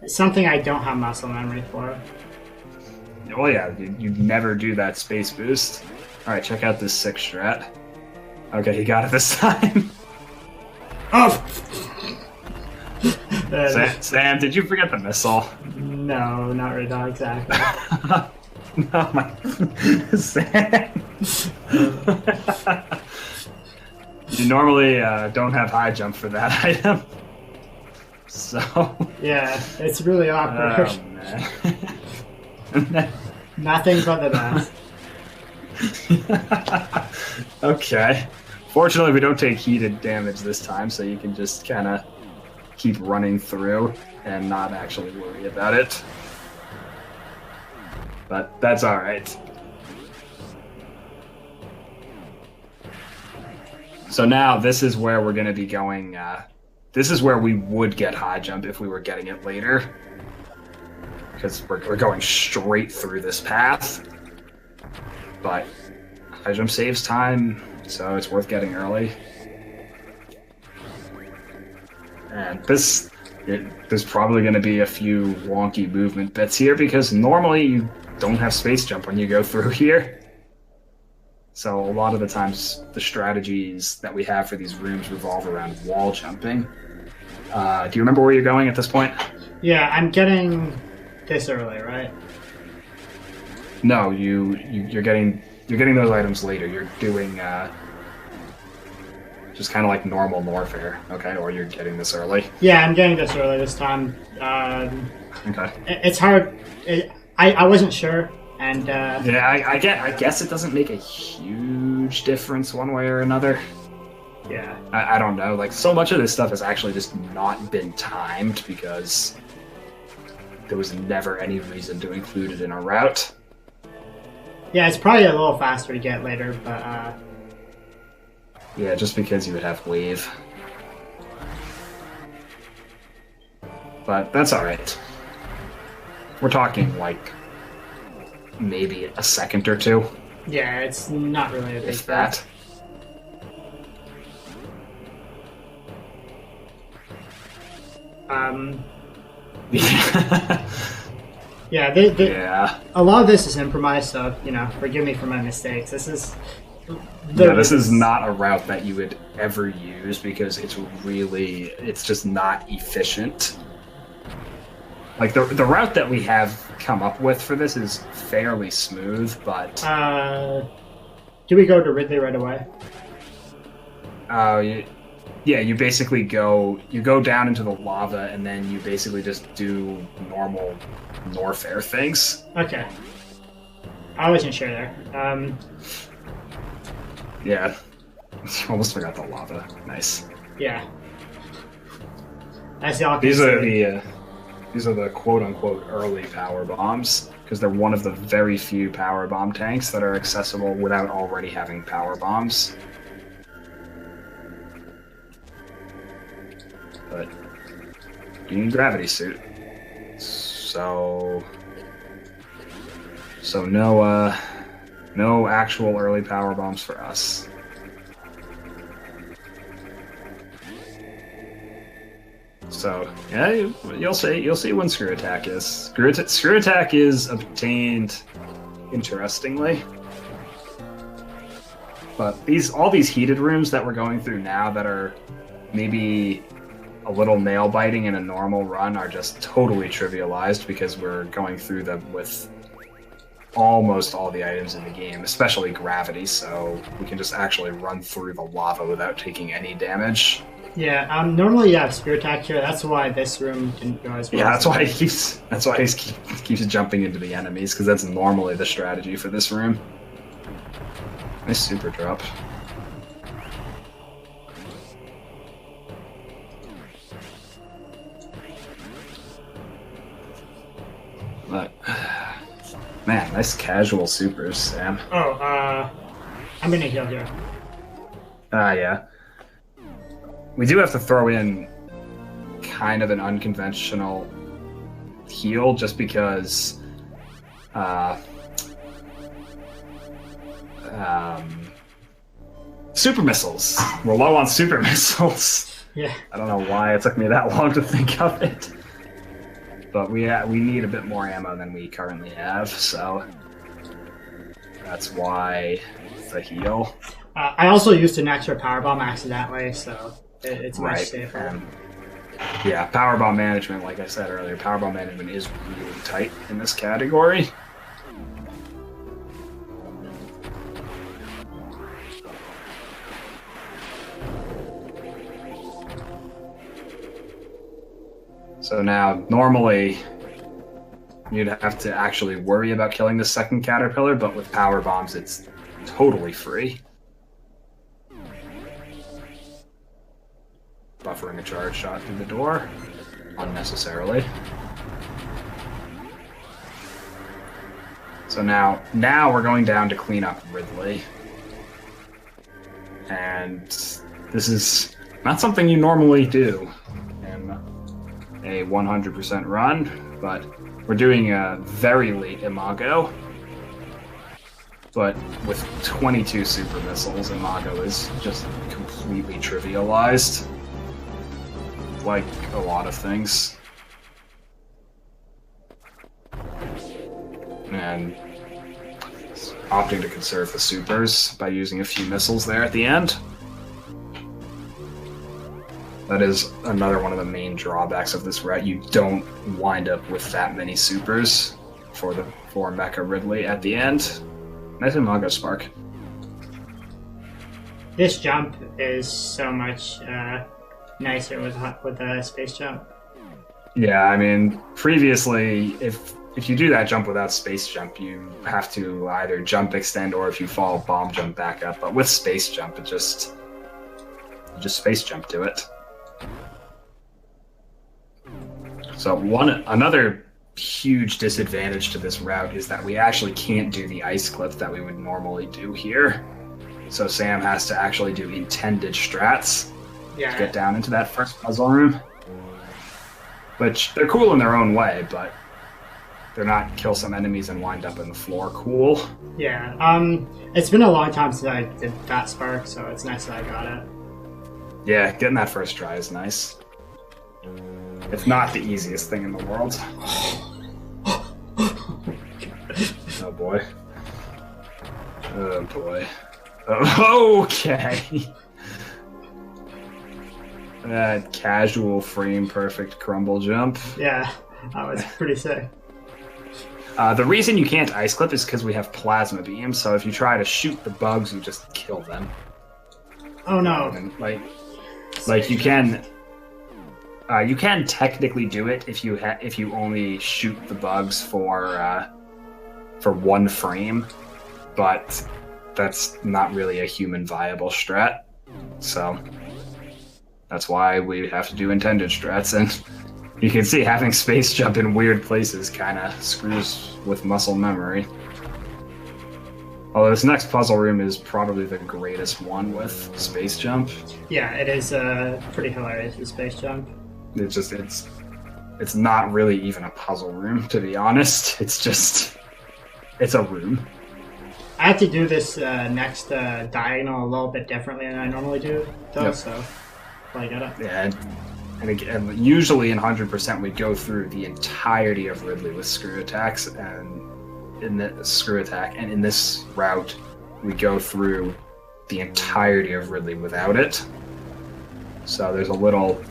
something I don't have muscle memory for. Well, yeah, you never do that space boost. All right, check out this 6 strat. Okay, he got it this time. Oh! Sam, did you forget the missile? No, not really, not exactly. No, my Sam. You normally don't have high jump for that item. So. Yeah, it's really awkward. Oh, man. Nothing but the best. Okay. Fortunately, we don't take heated damage this time, so you can just kind of keep running through and not actually worry about it. But that's alright. So now this is where we're going to be going. This is where we would get high jump if we were getting it later. Because we're going straight through this path. But high jump saves time, so it's worth getting early. And there's probably going to be a few wonky movement bits here, because normally you don't have space jump when you go through here. So a lot of the times the strategies that we have for these rooms revolve around wall jumping. Do you remember where you're going at this point? Yeah, I'm getting this early, right? No, you're getting those items later. You're doing just kind of like normal Norfair, okay? Or you're getting this early. Yeah, I'm getting this early this time. Okay. It's hard. I wasn't sure, and yeah, I guess it doesn't make a huge difference one way or another. Yeah, I don't know. Like, so much of this stuff has actually just not been timed because there was never any reason to include it in a route. Yeah, it's probably a little faster to get later, but yeah, just because you would have wave. But that's alright. We're talking like maybe a second or two. yeah, it's not really a big If that. Yeah, Yeah. a lot of this is improvised, so forgive me for my mistakes. This is This is not a route that you would ever use because it's just not efficient. Like the route that we have come up with for this is fairly smooth, but do we go to Ridley right away? yeah, you basically go down into the lava and then you basically just do normal Norfair things. Okay, I wasn't sure there. Yeah, almost forgot the lava. Nice. Yeah. As y'all can These see. are the quote-unquote early power bombs, because they're one of the very few power bomb tanks that are accessible without already having power bombs. But you need gravity suit, so no actual early power bombs for us. So yeah, you'll see when screw attack is. Screw attack is obtained interestingly, but all these heated rooms that we're going through now that are maybe a little nail biting in a normal run are just totally trivialized because we're going through them with almost all the items in the game, especially gravity, so we can just actually run through the lava without taking any damage. Yeah, normally you have spear attack here. That's why this room didn't go as well. Yeah, that's why he keeps jumping into the enemies, because that's normally the strategy for this room. Nice super drop. But man, nice casual supers, Sam. Oh, I'm gonna heal here. Yeah. We do have to throw in kind of an unconventional heal just because super missiles. We're low on super missiles. Yeah. I don't know why it took me that long to think of it. But we need a bit more ammo than we currently have, so that's why the heal. I also used an extra power bomb accidentally, so it's much Right. safer. Yeah, power bomb management, like I said earlier, power bomb management is really tight in this category. So now, normally, you'd have to actually worry about killing the second caterpillar, but with power bombs, it's totally free. Buffering a charge shot through the door, unnecessarily. So now we're going down to clean up Ridley. And this is not something you normally do in a 100% run, but we're doing a very late Imago. But with 22 super missiles, Imago is just completely trivialized. Like a lot of things. And opting to conserve the supers by using a few missiles there at the end. That is another one of the main drawbacks of this route. You don't wind up with that many supers for Mecha Ridley at the end. Nice Imago Spark. This jump is so much nicer with a space jump. Yeah, I mean, previously, if you do that jump without space jump, you have to either jump extend or if you fall, bomb jump back up. But with space jump, you just space jump to it. So another huge disadvantage to this route is that we actually can't do the ice clip that we would normally do here. So Sam has to actually do intended strats. Yeah. To get down into that first puzzle room. Which, they're cool in their own way, but they're not kill some enemies and wind up in the floor cool. Yeah, it's been a long time since I did that spark, so it's nice that I got it. Yeah, getting that first try is nice. It's not the easiest thing in the world. Oh boy. Oh boy. Oh, okay. That casual frame perfect crumble jump. Yeah, that was pretty sick. The reason you can't ice clip is because we have plasma beams, so if you try to shoot the bugs, you just kill them. Oh no. And, like you can technically do it if you only shoot the bugs for one frame, but that's not really a human viable strat. So that's why we have to do intended strats, and you can see having space jump in weird places kind of screws with muscle memory. Although this next puzzle room is probably the greatest one with space jump. Yeah, it is pretty hilarious with space jump. It's not really even a puzzle room, to be honest. It's a room. I have to do this next diagonal a little bit differently than I normally do, though. Yep. So I got it. Yeah, And again, usually in 100% we go through the entirety of Ridley with screw attacks, and in this route we go through the entirety of Ridley without it. So there's a little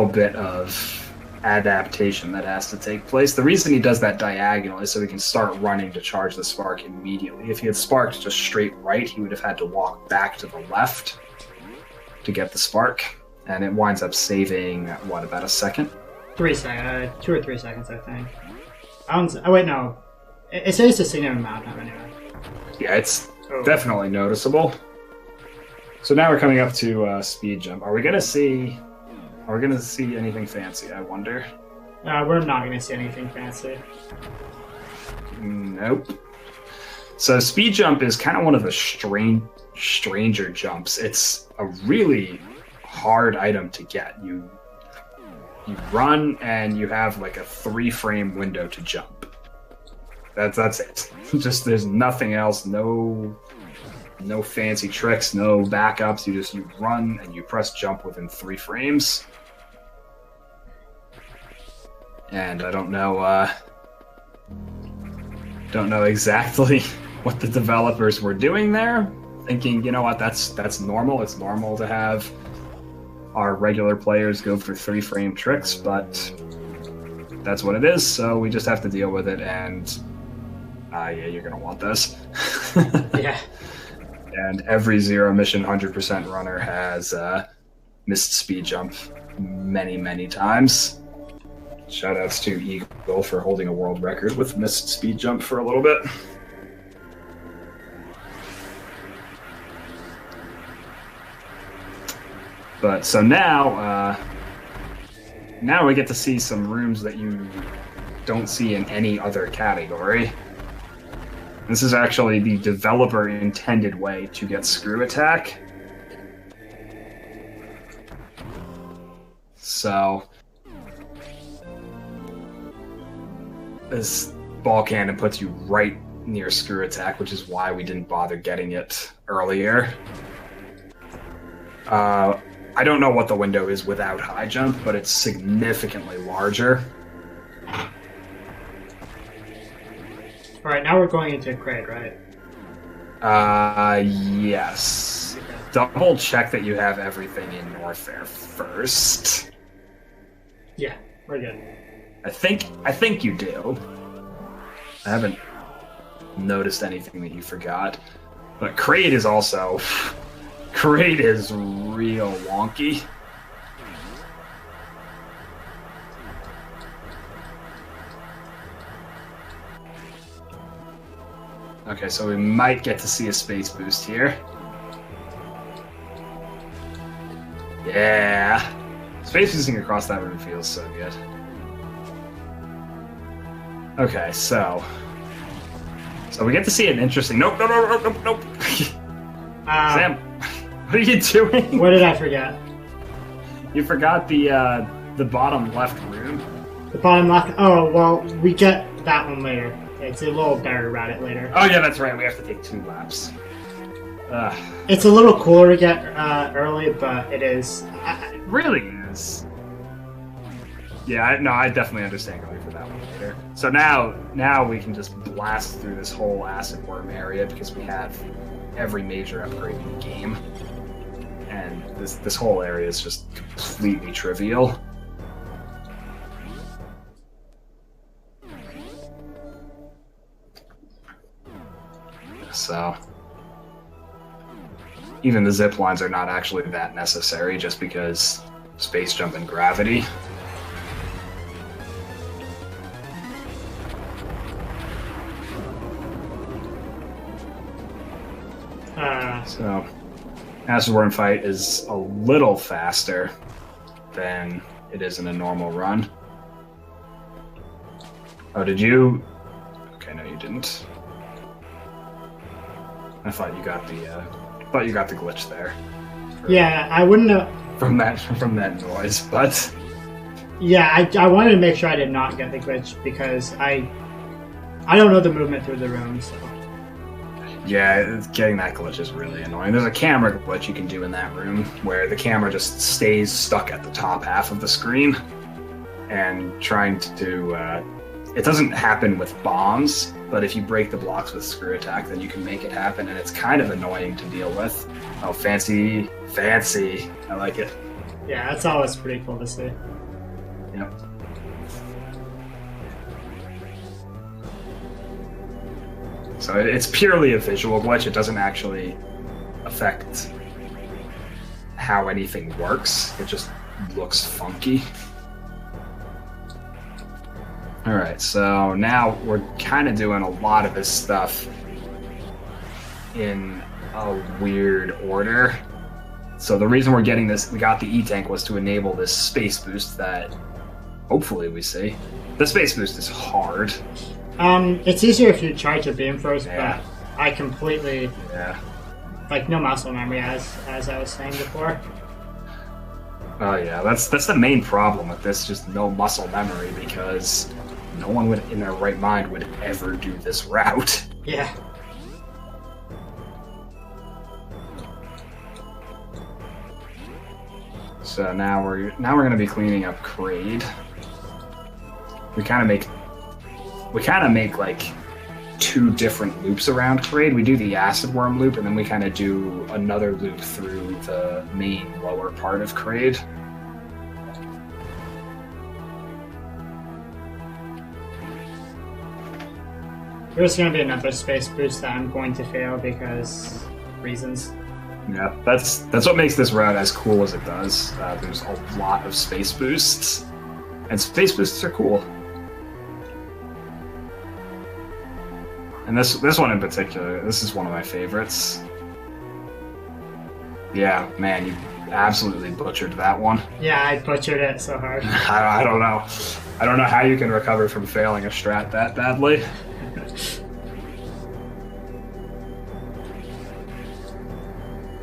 bit of adaptation that has to take place. The reason he does that diagonal is so he can start running to charge the spark immediately. If he had sparked just straight right, he would have had to walk back to the left to get the spark, and it winds up saving, what, about a second? 2 or 3 seconds, I think. Oh wait, no. It saves a significant amount of time anyway. Yeah, it's definitely noticeable. So now we're coming up to speed jump. Are we gonna see anything fancy, I wonder? We're not gonna see anything fancy. Nope. So speed jump is kind of one of the stranger jumps. It's a really hard item to get. You run and you have like a 3-frame window to jump. That's it. Just there's nothing else. No fancy tricks. No backups. You run and you press jump within 3 frames. And I don't know exactly what the developers were doing there. Thinking, you know what, that's normal. It's normal to have our regular players go for 3-frame tricks, but that's what it is. So we just have to deal with it. And yeah, you're gonna want this. Yeah. And every zero mission 100% runner has missed speed jump many times. Shoutouts to Eagle for holding a world record with missed speed jump for a little bit. But so now we get to see some rooms that you don't see in any other category. This is actually the developer intended way to get screw attack. So this ball cannon puts you right near screw attack, which is why we didn't bother getting it earlier. I don't know what the window is without high jump, but it's significantly larger. Alright, now we're going into Craig, right? Yes. Okay. Double check that you have everything in Norfair first. Yeah, we're good. I think you do. I haven't noticed anything that you forgot. But Kraid is also... Kraid is real wonky. Okay, so we might get to see a space boost here. Yeah. Space boosting across that room feels so good. Okay, so we get to see an interesting... Nope. Sam, what are you doing? What did I forget? You forgot the bottom left room. The bottom left? Oh, well, we get that one later. It's a little better about it later. Oh yeah, that's right. We have to take 2 laps. It's a little cooler to get early, but it is. It really is. Yeah, I definitely understand going for that one later. So now we can just blast through this whole acid worm area because we have every major upgrade in the game, and this whole area is just completely trivial. So even the zip lines are not actually that necessary, just because space jump and gravity. So acid worm fight is a little faster than it is in a normal run. Oh, did you? Okay, no, you didn't. I thought you got the glitch there. Yeah, I wouldn't have from that noise, but yeah, I wanted to make sure I did not get the glitch because I don't know the movement through the room. So Yeah, getting that glitch is really annoying. There's a camera glitch you can do in that room where the camera just stays stuck at the top half of the screen, and trying to it doesn't happen with bombs, but if you break the blocks with screw attack, then you can make it happen, and it's kind of annoying to deal with. Oh, fancy. I like it. Yeah, that's always pretty cool to see. Yep. So it's purely a visual glitch. It doesn't actually affect how anything works. It just looks funky. Alright, so now we're kind of doing a lot of this stuff in a weird order. So the reason we're getting this, we got the E-Tank, was to enable this space boost that hopefully we see. The space boost is hard. It's easier if you charge your beam first, Yeah. but I completely, like, no muscle memory, as I was saying before. Oh yeah, that's the main problem with this, just no muscle memory, because no one would, in their right mind, would ever do this route. Yeah. So now we're gonna be cleaning up Kraid. We kind of make like 2 different loops around Kraid. We do the acid worm loop, and then we kind of do another loop through the main lower part of Kraid. There's going to be another space boost that I'm going to fail because reasons. Yeah, that's what makes this route as cool as it does. There's a lot of space boosts, and space boosts are cool. And this one in particular, this is one of my favorites. Yeah, man, you absolutely butchered that one. Yeah, I butchered it so hard. I don't know. I don't know how you can recover from failing a strat that badly.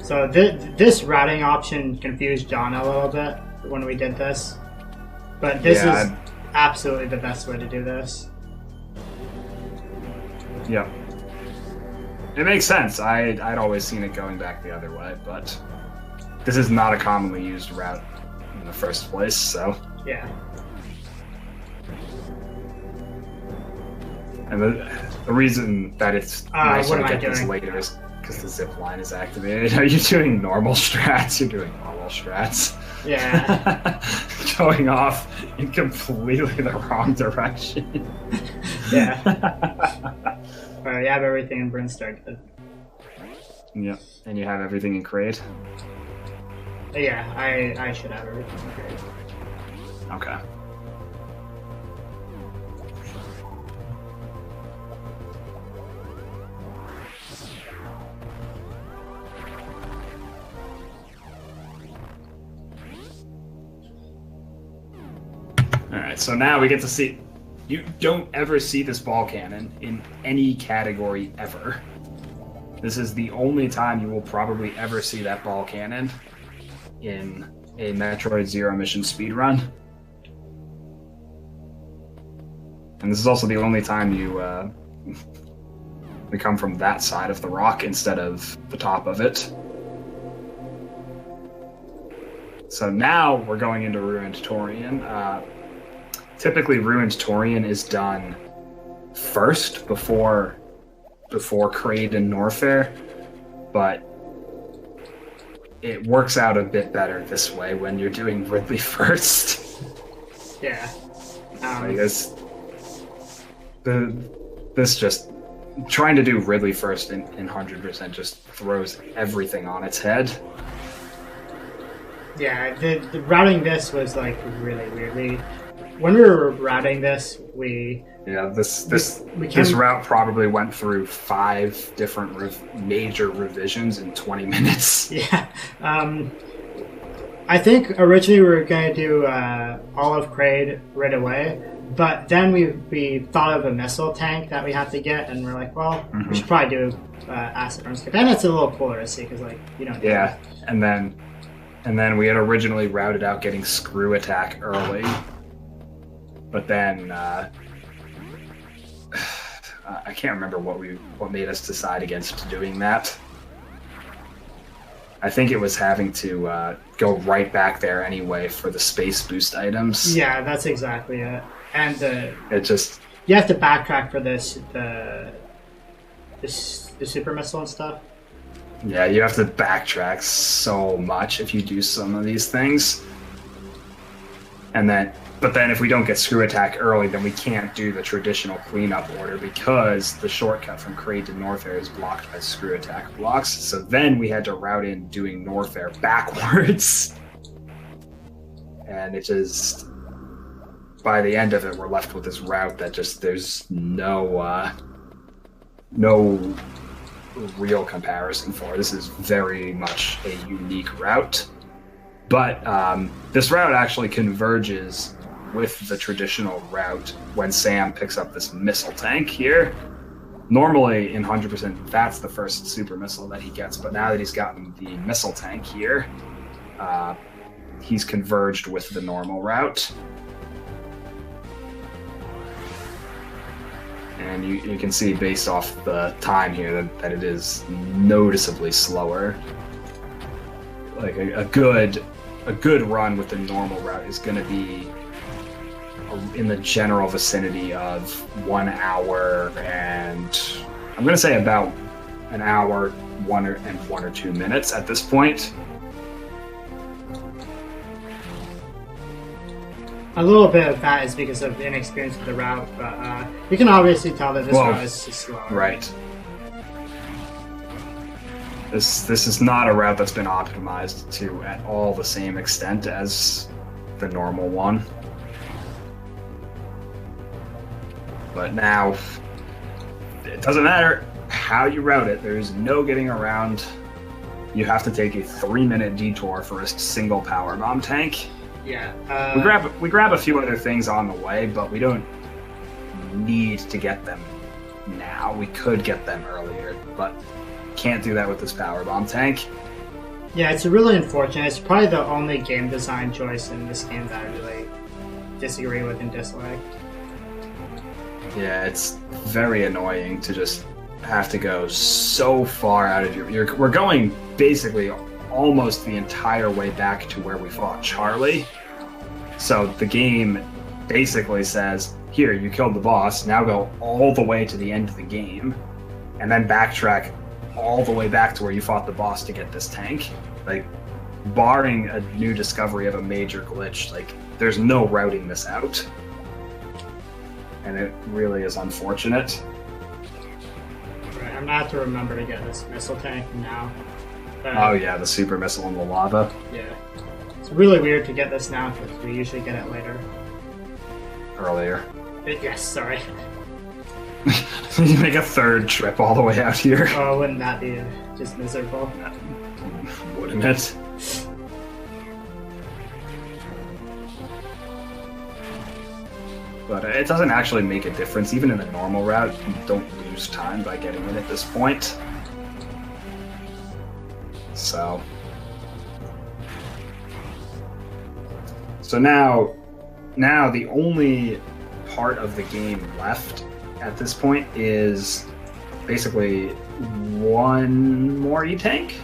So this routing option confused John a little bit when we did this, but this is absolutely the best way to do this. Yep. It makes sense. I'd always seen it going back the other way, but this is not a commonly used route in the first place, so... Yeah. And the reason that it's nicer to get this doing? later is because the zip line is activated. Are you doing normal strats? You're doing normal strats. Yeah. Going off in completely the wrong direction. Yeah. Alright, we have everything in Brinstar. Good. Yep. And you have everything in Kraid? Yeah, I should have everything in Kraid. Okay. Alright, so now we get to see... You don't ever see this ball cannon in any category ever. This is the only time you will probably ever see that ball cannon in a Metroid Zero Mission speedrun. And this is also the only time you come from that side of the rock instead of the top of it. So now we're going into Ruined Torian. Typically, Ruined Torian is done first before Kraid and Norfair, but it works out a bit better this way when you're doing Ridley first. Yeah. Because this just trying to do Ridley first in 100% just throws everything on its head. Yeah, the routing this was like really weirdly. When we were routing this, this route probably went through 5 different major revisions in 20 minutes. Yeah. I think originally we were going to do all of Kraid right away, but then we thought of a missile tank that we have to get, and we're like, well, we should probably do acid burn skip. And it's a little cooler to see because, like, you know. Yeah, and then we had originally routed out getting screw attack early. But then I can't remember what made us decide against doing that. I think it was having to go right back there anyway for the space boost items. Yeah, that's exactly it. And it just you have to backtrack for this the super missile and stuff. Yeah, you have to backtrack so much if you do some of these things. But then if we don't get screw attack early, then we can't do the traditional cleanup order because the shortcut from Kraid to Northair is blocked by screw attack blocks. So then we had to route in doing Northair backwards. And it just, by the end of it, we're left with this route that just, there's no real comparison for. This is very much a unique route. But this route actually converges with the traditional route when Sam picks up this missile tank here. Normally, in 100%, that's the first super missile that he gets, but now that he's gotten the missile tank here, he's converged with the normal route. And you can see, based off the time here, that it is noticeably slower. Like, a good run with the normal route is going to be in the general vicinity of 1 hour and I'm going to say about an hour, 1 or 2 minutes at this point. A little bit of that is because of inexperience with the route, but you can obviously tell that this route is just slow. Right. This is not a route that's been optimized to at all the same extent as the normal one. But now, it doesn't matter how you route it. There's no getting around. You have to take a 3-minute detour for a single power bomb tank. Yeah. We grab a few other things on the way, but we don't need to get them now. We could get them earlier, but can't do that with this power bomb tank. Yeah, it's really unfortunate. It's probably the only game design choice in this game that I really disagree with and dislike. Yeah, it's very annoying to just have to go so far out of we're going basically almost the entire way back to where we fought Charlie. So the game basically says, here, you killed the boss, now go all the way to the end of the game, and then backtrack all the way back to where you fought the boss to get this tank. Like, barring a new discovery of a major glitch, like, there's no routing this out. And it really is unfortunate. Right, I'm gonna have to remember to get this missile tank now. Oh yeah, the super missile in the lava. Yeah. It's really weird to get this now because we usually get it later. Earlier. Yes, sorry. You make a third trip all the way out here. Oh, wouldn't that be just miserable? Wouldn't it? But it doesn't actually make a difference. Even in the normal route, you don't lose time by getting it at this point. So now the only part of the game left at this point is basically one more E-tank.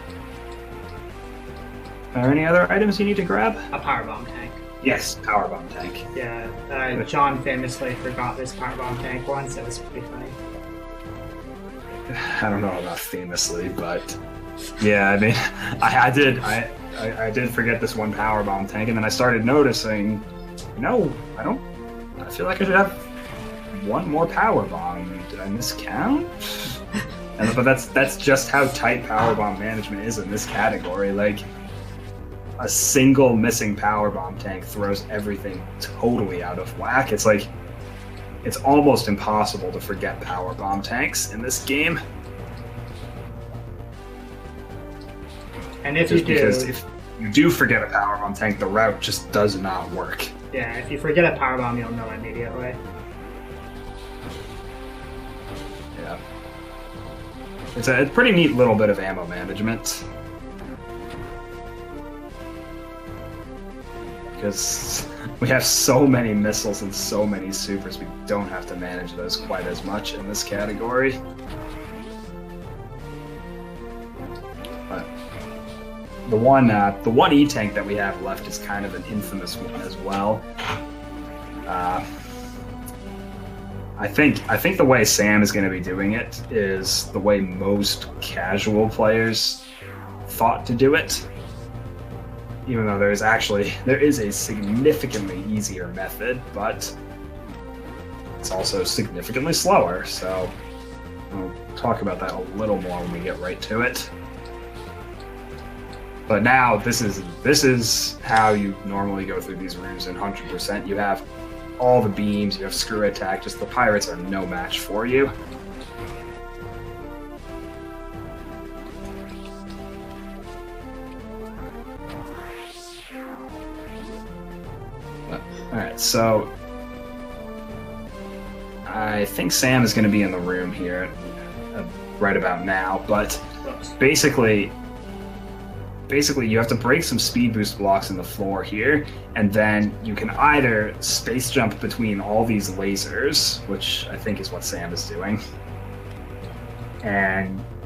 Are there any other items you need to grab? A powerbomb tank. Yes, powerbomb tank. Yeah, John famously forgot this powerbomb tank once. It was pretty funny. I don't know about famously, but yeah, I mean, I did forget this one powerbomb tank, and then I started noticing, I feel like I should have one more powerbomb. Did I miscount? But that's just how tight powerbomb management is in this category. Like, a single missing powerbomb tank throws everything totally out of whack. It's like, it's almost impossible to forget powerbomb tanks in this game. And if you do, because if you do forget a powerbomb tank, the route just does not work. Yeah, if you forget a powerbomb, you'll know immediately. Yeah. It's a pretty neat little bit of ammo management. Because we have so many missiles and so many supers, we don't have to manage those quite as much in this category. But the one E-tank that we have left is kind of an infamous one as well. I think the way Sam is going to be doing it is the way most casual players thought to do it. Even though there is a significantly easier method, but it's also significantly slower. So we'll talk about that a little more when we get right to it. But now this is how you normally go through these rooms in 100%. You have all the beams, you have screw attack, just the pirates are no match for you. Alright, so I think Sam is going to be in the room here right about now, but basically you have to break some speed boost blocks in the floor here, and then you can either space jump between all these lasers, which I think is what Sam is doing,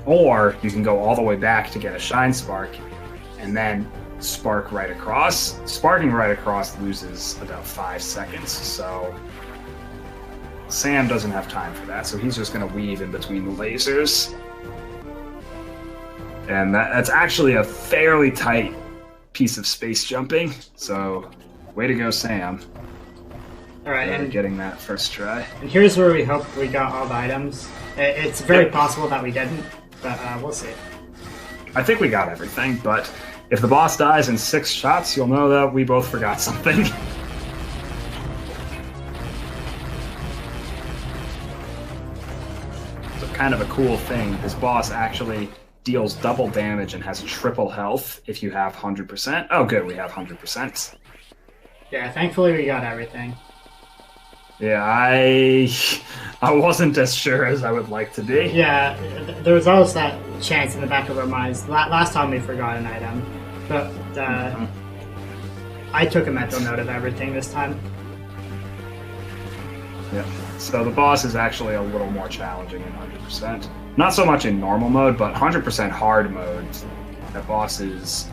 or you can go all the way back to get a shine spark, and then spark right across. Sparking right across loses about 5 seconds, so Sam doesn't have time for that, so he's just going to weave in between the lasers. And that's actually a fairly tight piece of space jumping, so way to go, Sam. Alright, and getting that first try. And here's where we hope we got all the items. It's very possible that we didn't, but we'll see. I think we got everything, but if the boss dies in 6 shots, you'll know that we both forgot something. So kind of a cool thing, this boss actually deals double damage and has triple health if you have 100%. Oh good, we have 100%. Yeah, thankfully we got everything. Yeah, I wasn't as sure as I would like to be. Yeah, there was always that chance in the back of our minds. Last time we forgot an item, but I took a mental note of everything this time. Yeah, so the boss is actually a little more challenging in 100%. Not so much in normal mode, but 100% hard mode, that boss is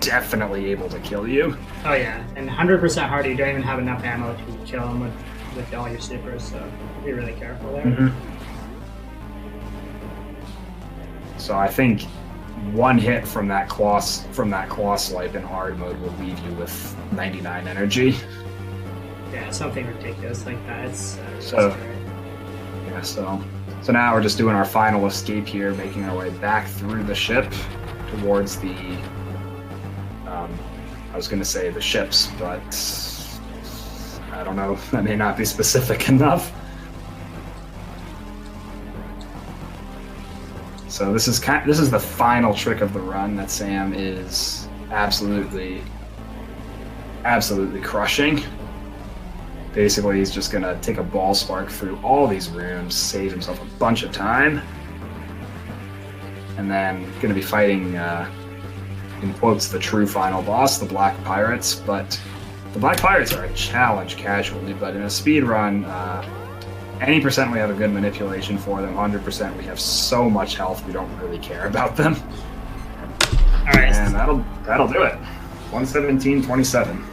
definitely able to kill you. Oh yeah, and 100% hard, you don't even have enough ammo to kill him with all your supers, so be really careful there. Mm-hmm. So I think one hit from that claw swipe in hard mode will leave you with 99 energy. Yeah, something ridiculous like that. It's So now we're just doing our final escape here, making our way back through the ship towards the, I was going to say the ships, but I don't know, that may not be specific enough. So this is the final trick of the run that Sam is absolutely crushing. Basically, he's just going to take a ball spark through all these rooms, save himself a bunch of time, and then going to be fighting, in quotes, the true final boss, the Black Pirates. But the Black Pirates are a challenge casually, but in a speed run, any percent we have a good manipulation for them, 100% we have so much health we don't really care about them. All right. And that'll do it. 117.27.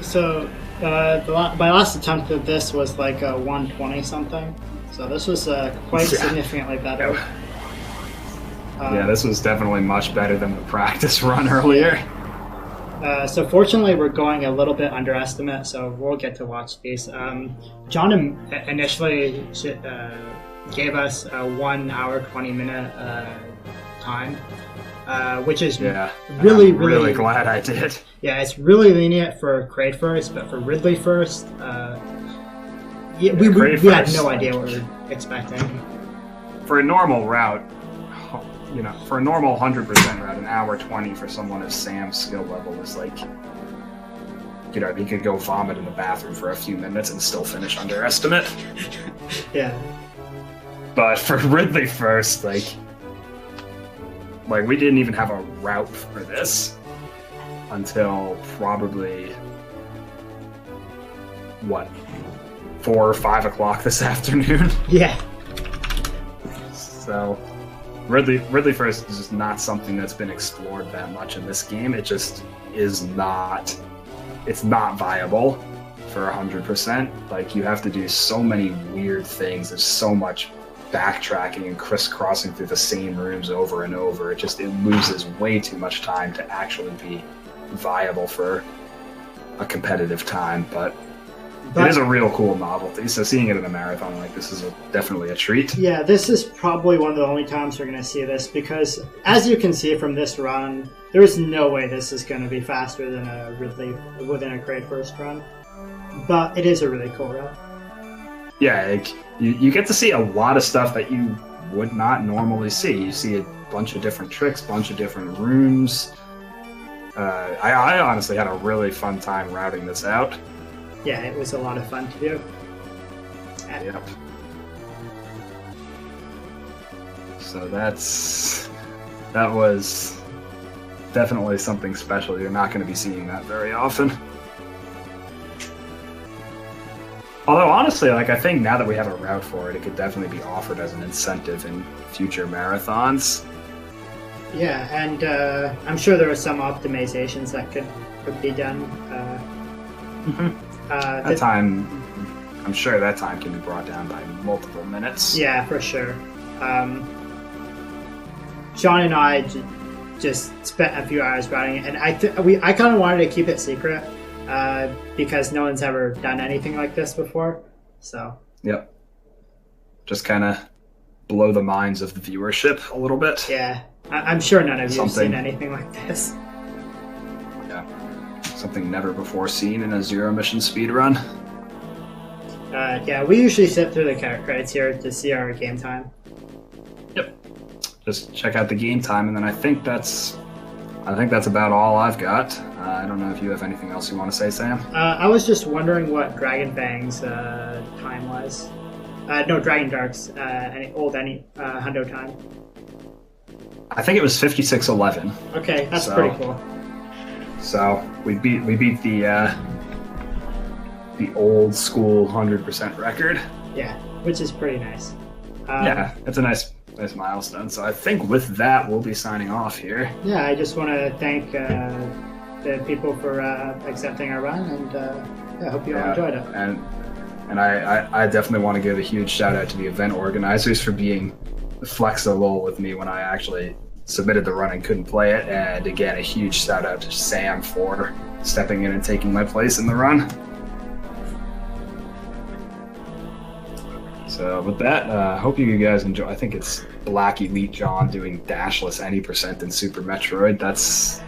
So my last attempt at this was like 120 something. So this was quite significantly better. Yeah, this was definitely much better than the practice run earlier. So fortunately, we're going a little bit underestimate, so we'll get to watch these. John initially gave us a 1 hour 20-minute time, which is really glad I did. Yeah, it's really lenient for Kraid first, but for Ridley first, we had no idea what we were expecting. For a normal route, for a normal 100% route, an hour 20 for someone of Sam's skill level is like, he could go vomit in the bathroom for a few minutes and still finish underestimate. Yeah. But for Ridley first, like we didn't even have a route for this until probably what, 4 or 5 o'clock this afternoon. Yeah. So Ridley First is just not something that's been explored that much in this game. It just is not. It's not viable for 100%. Like, you have to do so many weird things. There's so much backtracking and crisscrossing through the same rooms over and over. It loses way too much time to actually be viable for a competitive time. But it is a real cool novelty, so seeing it in a marathon like this is definitely a treat. Yeah, this is probably one of the only times we're going to see this, because as you can see from this run, there is no way this is going to be faster than within a Great First run. But it is a really cool run. Yeah, like, you get to see a lot of stuff that you would not normally see. You see a bunch of different tricks, bunch of different rooms. I honestly had a really fun time routing this out. Yeah, it was a lot of fun to do. Yep. So that was definitely something special. You're not going to be seeing that very often. Although, honestly, like, I think now that we have a route for it, it could definitely be offered as an incentive in future marathons. Yeah, and I'm sure there are some optimizations that could be done. I'm sure that time can be brought down by multiple minutes. Yeah, for sure. Sean and I just spent a few hours routing it, and I kind of wanted to keep it secret because no one's ever done anything like this before. So. Yep. Just kind of blow the minds of the viewership a little bit. Yeah, I'm sure none of you have seen anything like this. Yeah. Something never before seen in a zero mission speedrun. Yeah, we usually sit through the credits here to see our game time. Yep. Just check out the game time, and then I think that's about all I've got. I don't know if you have anything else you want to say, Sam. I was just wondering what Dragon Fang's time was. No, Dragon Dark's Hundo time. I think it was 56:11. Okay, that's pretty cool. So we beat the old school 100% record. Yeah, which is pretty nice. Yeah, it's a nice milestone. So I think with that, we'll be signing off here. Yeah, I just want to thank the people for accepting our run, and I hope you all enjoyed it. And I definitely want to give a huge shout out to the event organizers for being flexible with me when I actually submitted the run and couldn't play it. And again, a huge shout out to Sam for stepping in and taking my place in the run. So with that, hope you guys enjoy. I think it's Black Elite John doing dashless any percent in Super Metroid. That's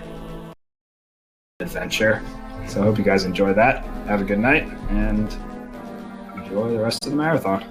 adventure. So I hope you guys enjoy that. Have a good night and enjoy the rest of the marathon.